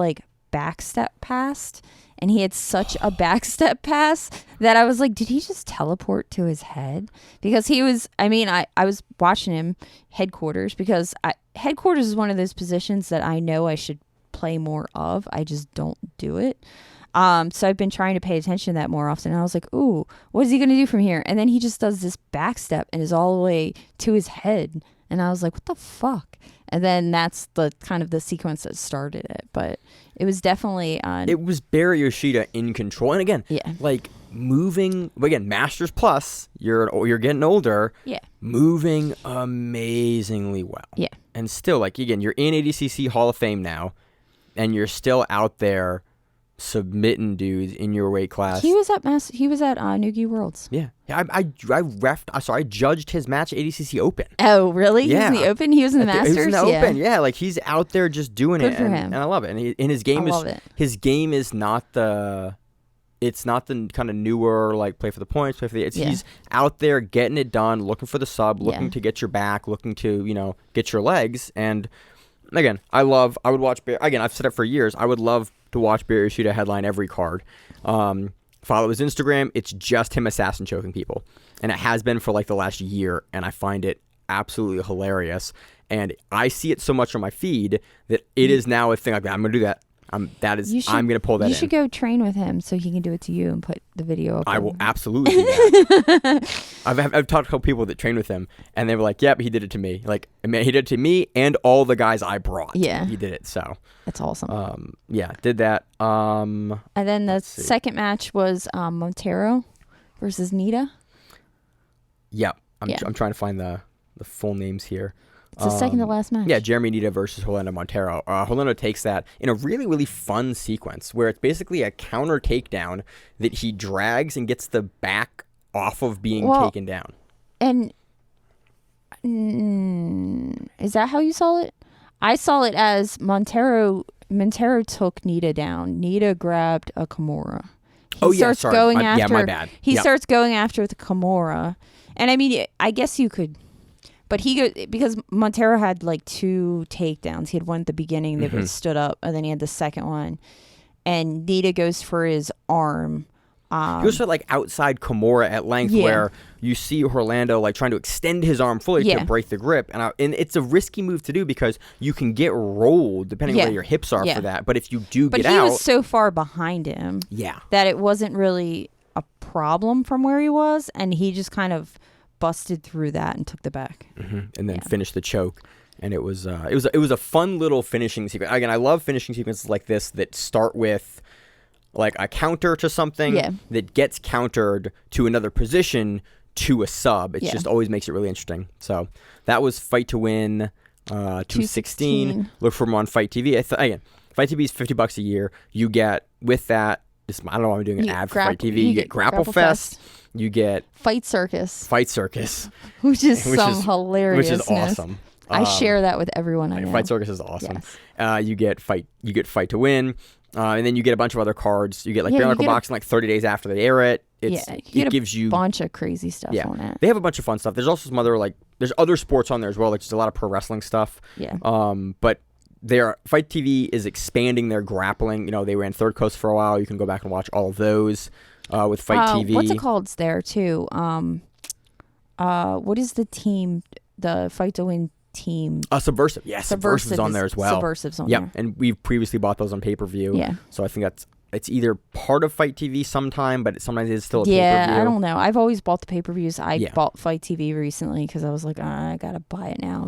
backstep passed, and he had such a backstep pass that I was like, did he just teleport to his head? Because he was, I was watching him headquarters because headquarters is one of those positions that I know I should play more of. I just don't do it. So I've been trying to pay attention to that more often. And I was like, ooh, what is he going to do from here? And then he just does this backstep and is all the way to his head. And I was like, what the fuck? And then that's the kind of the sequence that started it. But it was definitely it was Barry Yoshida in control. And again, moving again, Masters Plus, you're getting older. Yeah. Moving amazingly well. Yeah. And still, again, you're in ADCC Hall of Fame now, and you're still out there submitting dudes in your weight class. He was at Noogie Worlds. Yeah. I judged his match at ADCC Open. Oh, really? Yeah. He was in the Open? He was in the Masters? He was in the Open, yeah. He's out there just doing Good it. for him. And I love it. And his game is not the kind of newer, play for the points, he's out there getting it done, looking for the sub, looking to get your back, looking to, get your legs. And again, I would watch, again, I've said it for years, I would love to watch Barry Yoshida headline every card. Follow his Instagram. It's just him assassin choking people. And it has been for the last year. And I find it absolutely hilarious. And I see it so much on my feed that it is now a thing. I'm going to do that. I'm going to pull that in. You should go train with him so he can do it to you and put the video up. I will absolutely do that. I've talked to a couple people that trained with him, and they were like, yep, he did it to me. He did it to me and all the guys I brought. Yeah. He did it, so. That's awesome. Did that. And then the second match was Montero versus Nita. Yep. I'm trying to find the full names here. It's the second to last match. Yeah, Jeremy Nita versus Rolando Montero. Rolando takes that in a really, really fun sequence where it's basically a counter takedown that he drags and gets the back off of being taken down. And is that how you saw it? I saw it as Montero took Nita down. Nita grabbed a Kimura. Sorry. My bad. He starts going after the Kimura. And I mean, I guess you could, but because Montero had like 2 takedowns. He had one at the beginning that was stood up, and then he had the second one. And Nita goes for his arm. He goes for like outside Kimura at length, where you see Orlando like trying to extend his arm fully to break the grip, and it's a risky move to do because you can get rolled depending on where your hips are for that. But if you do get out, he was so far behind him, that it wasn't really a problem from where he was, and he just kind of busted through that and took the back, and then finished the choke. And it was a fun little finishing sequence. Again, I love finishing sequences like this that start with like a counter to something that gets countered to another position to a sub. It just always makes it really interesting. So that was Fite to Win 216. Look for them on Fite TV. Again, Fite TV is $50 a year. You get with that. I don't know why I'm doing an ad for Fite TV. You get Grapple Fest. You get Fight Circus, which is hilarious, which is awesome. I share that with everyone I know. Fight Circus is awesome. Yes. You get Fite to Win. And then you get a bunch of other cards. You get like bare knuckle boxing like 30 days after they air it. It gives you a bunch of crazy stuff on it. They have a bunch of fun stuff. There's also some other there's other sports on there as well. Like there's a lot of pro wrestling stuff. Yeah. But Fite TV is expanding their grappling. You know, they ran Third Coast for a while. You can go back and watch all of those with Fite TV. What's it called there too? What is the team? The Fite to Win team. Subversive. Yeah, Subversive's on there as well. Subversive's on there. And we've previously bought those on pay-per-view. Yeah. So I think it's either part of Fite TV sometime, but sometimes it's still a pay-per-view. Yeah, I don't know. I've always bought the pay-per-views. I bought Fite TV recently because I was like, I gotta buy it now.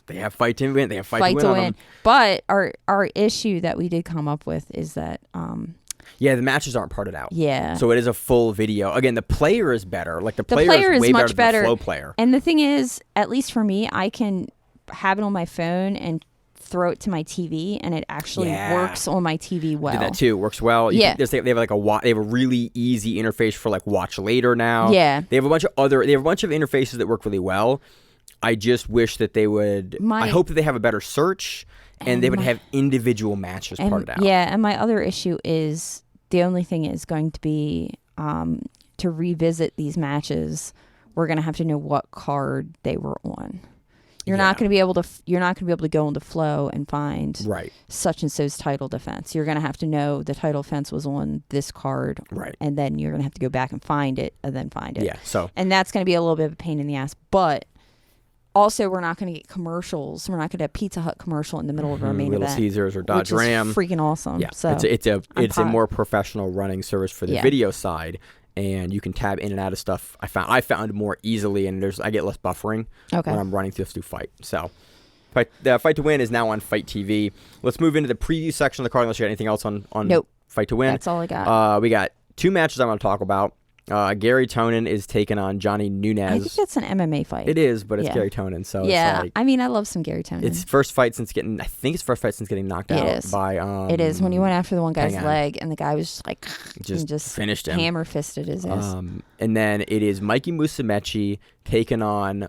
They have Fite to Win. They have Fite to Win. But our issue that we did come up with is that the matches aren't parted out. Yeah. So it is a full video. Again, the player is better. Like the player is way much better than the flow player. And the thing is, at least for me, I can have it on my phone and throw it to my TV, and it actually works on my TV well. I did that too. It works well. They have like they have a really easy interface for like watch later now. Yeah. They have a bunch of interfaces that work really well. I just wish that they would. I hope that they have a better search, and they would have individual matches parted out. Yeah, and my other issue is the only thing is going to be to revisit these matches. We're going to have to know what card they were on. You're not going to be able to go into Flow and find such and so's title defense. You're going to have to know the title defense was on this card, and then you're going to have to go back and find it, and then find it. Yeah. So and that's going to be a little bit of a pain in the ass, but also we're not going to get commercials. We're not going to have Pizza Hut commercial in the middle of our main Little event, Caesars or Dodge which Ram. is freaking awesome. Yeah. So it's a more professional running service for the video side. And you can tab in and out of stuff. I found more easily, and I get less buffering when I'm running through Fight. So, Fite to Win is now on Fite TV. Let's move into the preview section of the card. Unless you got anything else on nope. Fite to Win. That's all I got. We got 2 matches I want to talk about. Gary Tonin is taking on Johnny Nunez. I think that's an MMA fight. It is, but it's Gary Tonin. So yeah, it's like, I mean, I love some Gary Tonin. It's first fight since getting knocked out by. It is when he went after the one guy's leg, and the guy was just like just finished him, hammer fisted his ass. And then it is Mikey Musumeci taking on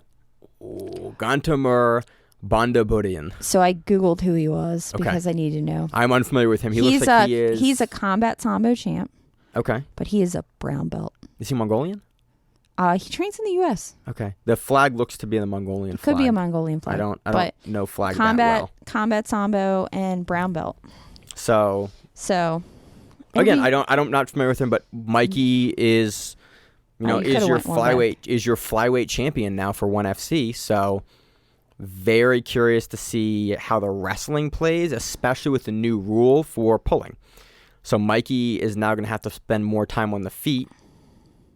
Gantamer Bandaburian. So I googled who he was because I needed to know. I'm unfamiliar with him. Looks like he is. He's a combat sambo champ. Okay. But he is a brown belt. Is he Mongolian? He trains in the U.S. Okay. The flag looks to be the Mongolian flag. Could be a Mongolian flag. I don't know flag that well. Combat sambo and brown belt. So again, I'm not familiar with him, but Mikey is is your flyweight champion now for ONE FC. So very curious to see how the wrestling plays, especially with the new rule for pulling. So Mikey is now going to have to spend more time on the feet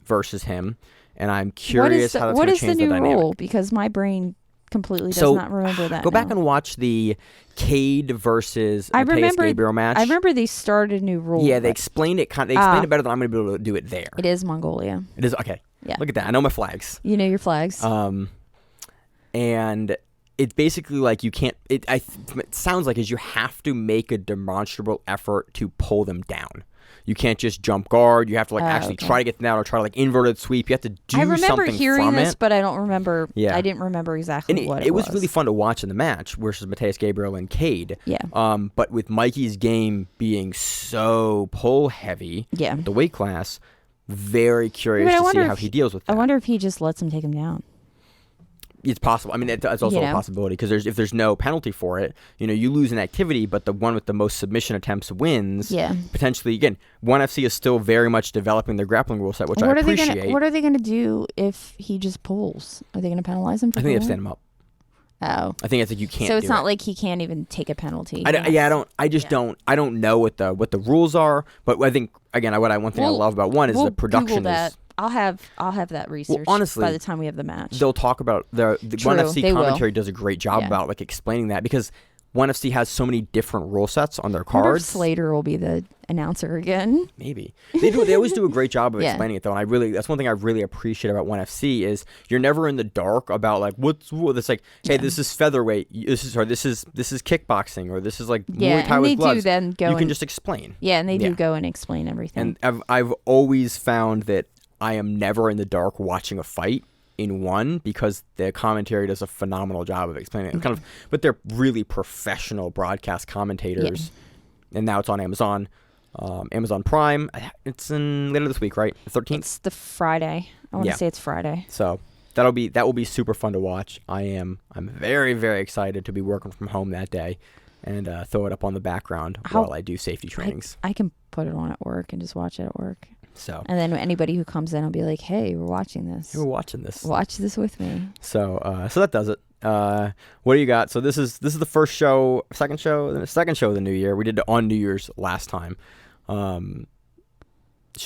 versus him, and I'm curious how that's going to change the dynamic. What is the new rule? Because my brain completely does not remember that. Go back and watch the Cade versus Mateus Gabriel match. I remember they started a new rule. Yeah, they explained it. They explained it better than I'm going to be able to do it there. It is Mongolia. It is okay. Yeah. Look at that. I know my flags. You know your flags. And it's basically like you can't. It sounds like you have to make a demonstrable effort to pull them down. You can't just jump guard. You have to like actually try to get them down or try to like inverted sweep. You have to do something from it. I remember hearing this, but I don't remember. Yeah. I didn't remember exactly what it was. It was really fun to watch in the match versus Mateus Gabriel and Cade. Yeah. But with Mikey's game being so pull heavy, the weight class, very curious to see how he deals with that. I wonder if he just lets him take him down. It's possible. I mean, it's also a possibility because if there's no penalty for it, you lose an activity, but the one with the most submission attempts wins. Yeah. Potentially, again, ONE FC is still very much developing their grappling rule set, which I appreciate. What are they going to do if he just pulls? Are they going to penalize him for I think they have to stand him up. Oh. I think it's like you can't. So it's not like he can't even take a penalty. I don't know what the rules are, but I think again, one thing I love about ONE is the production. Google that. I'll have that research honestly, by the time we have the match. They'll talk about the ONE FC commentary does a great job about like explaining that because ONE FC has so many different rule sets on their cards. I wonder if Slater will be the announcer again. Maybe they do. They always do a great job of explaining it though, and that's one thing I really appreciate about ONE FC is you're never in the dark about like what's it's like. Hey, this is featherweight. This is kickboxing, or this is like Muay Thai with gloves. You can just explain. Yeah, and they do go and explain everything. And I've always found that I am never in the dark watching a fight in ONE because the commentary does a phenomenal job of explaining it. But they're really professional broadcast commentators. Yeah. And now it's on Amazon, Amazon Prime. It's in later this week, right? The 13th. It's the Friday. I want to say it's Friday. So that will be super fun to watch. I'm very, very excited to be working from home that day and throw it up on the background while I do safety trainings. I can put it on at work and just watch it at work. So and then anybody who comes in, I'll be like, "Hey, we're watching this. Hey, we're watching this. Watch this with me." So that does it. What do you got? So this is the second show of the new year. We did it on New Year's last time. I'm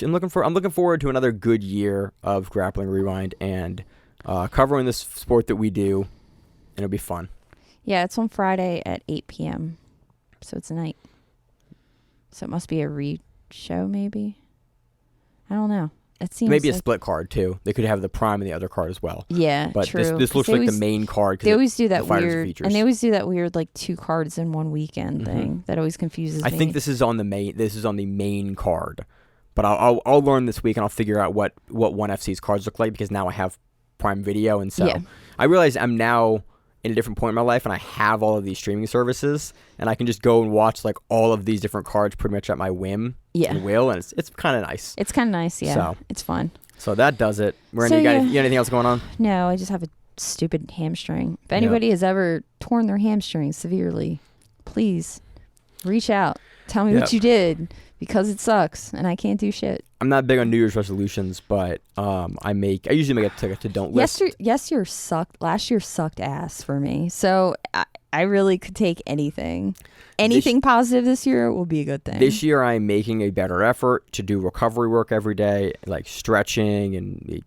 looking forward to another good year of Grappling Rewind and covering this sport that we do, and it'll be fun. Yeah, it's on Friday at 8 p.m. So it's a night. So it must be a re-show, maybe. I don't know. It seems maybe a split card too. They could have the prime and the other card as well. Yeah, but true. This looks like the main card. They always do that weird, and they always do that weird like 2 cards in one weekend thing that always confuses me. I think this is on the main card, but I'll learn this week and I'll figure out what ONE FC's cards look like because now I have Prime Video, and so I realize I'm now in a different point in my life and I have all of these streaming services and I can just go and watch like all of these different cards pretty much at my whim and will, and it's kind of nice. It's kind of nice, yeah. So, it's fun. So that does it. You got anything else going on? No, I just have a stupid hamstring. If anybody has ever torn their hamstring severely, please reach out. Tell me what you did because it sucks and I can't do shit. I'm not big on New Year's resolutions, but I usually make a to don't list. Last year sucked ass for me. So I really could take anything. Anything positive this year will be a good thing. This year I'm making a better effort to do recovery work every day, like stretching and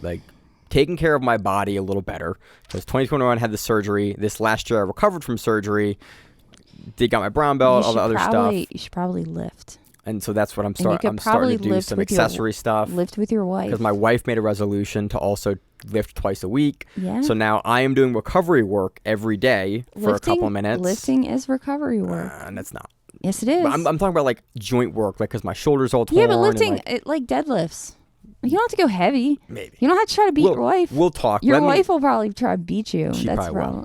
like taking care of my body a little better. Because 2021 had the surgery. This last year I recovered from surgery. Got my brown belt, all the other stuff. You should probably lift. And so that's what I'm starting. I'm starting to do some accessory stuff. Lift with your wife. Because my wife made a resolution to also lift twice a week. Yeah. So now I am doing recovery work every day for a couple of minutes. Lifting is recovery work. And that's not. Yes, it is. But I'm talking about like joint work, like because my shoulder's all torn. Yeah, but lifting, like deadlifts. You don't have to go heavy. Maybe. You don't have to try to beat your wife. We'll talk. Your wife will probably try to beat you. That's the problem.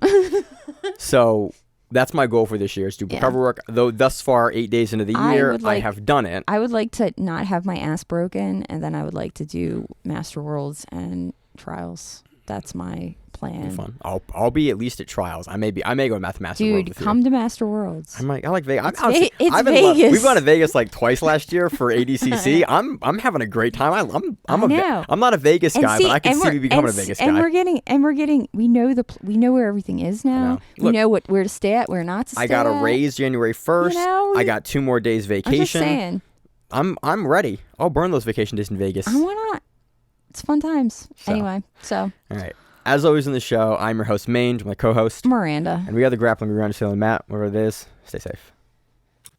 So that's my goal for this year is to do recovery work. Though thus far, 8 days into the year, I have done it. I would like to not have my ass broken, and then I would like to do Master Worlds and Trials. That's my plan. Fun. I'll be at least at Trials. I may go to Master World. Dude, come to Master Worlds. I like Vegas. It's Vegas. We've gone to Vegas like twice last year for ADCC. I'm having a great time. I'm not a Vegas guy, but I can see me becoming a Vegas guy. We know where everything is now. We know where to stay at, where not to stay. I got a raise January 1st. I got 2 more days vacation. I'm just saying. I'm ready. I'll burn those vacation days in Vegas. Why not? It's fun times. Anyway, so. All right. As always in the show, I'm your host, Maine, my co-host, Miranda. And we are the Grappling Rewind Sale and Matt. Whatever it is, stay safe.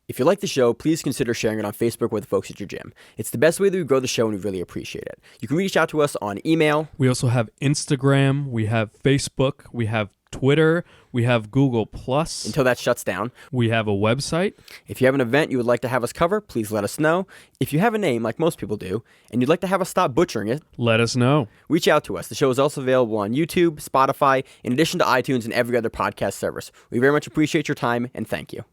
If you like the show, please consider sharing it on Facebook with the folks at your gym. It's the best way that we grow the show, and we really appreciate it. You can reach out to us on email. We also have Instagram. We have Facebook. We have Twitter. We have Google Plus. Until that shuts down. We have a website. If you have an event you would like to have us cover, please let us know. If you have a name, like most people do, and you'd like to have us stop butchering it, Let us know. reach out to us. The show is also available on YouTube, Spotify, in addition to iTunes and every other podcast service. We very much appreciate your time, and thank you.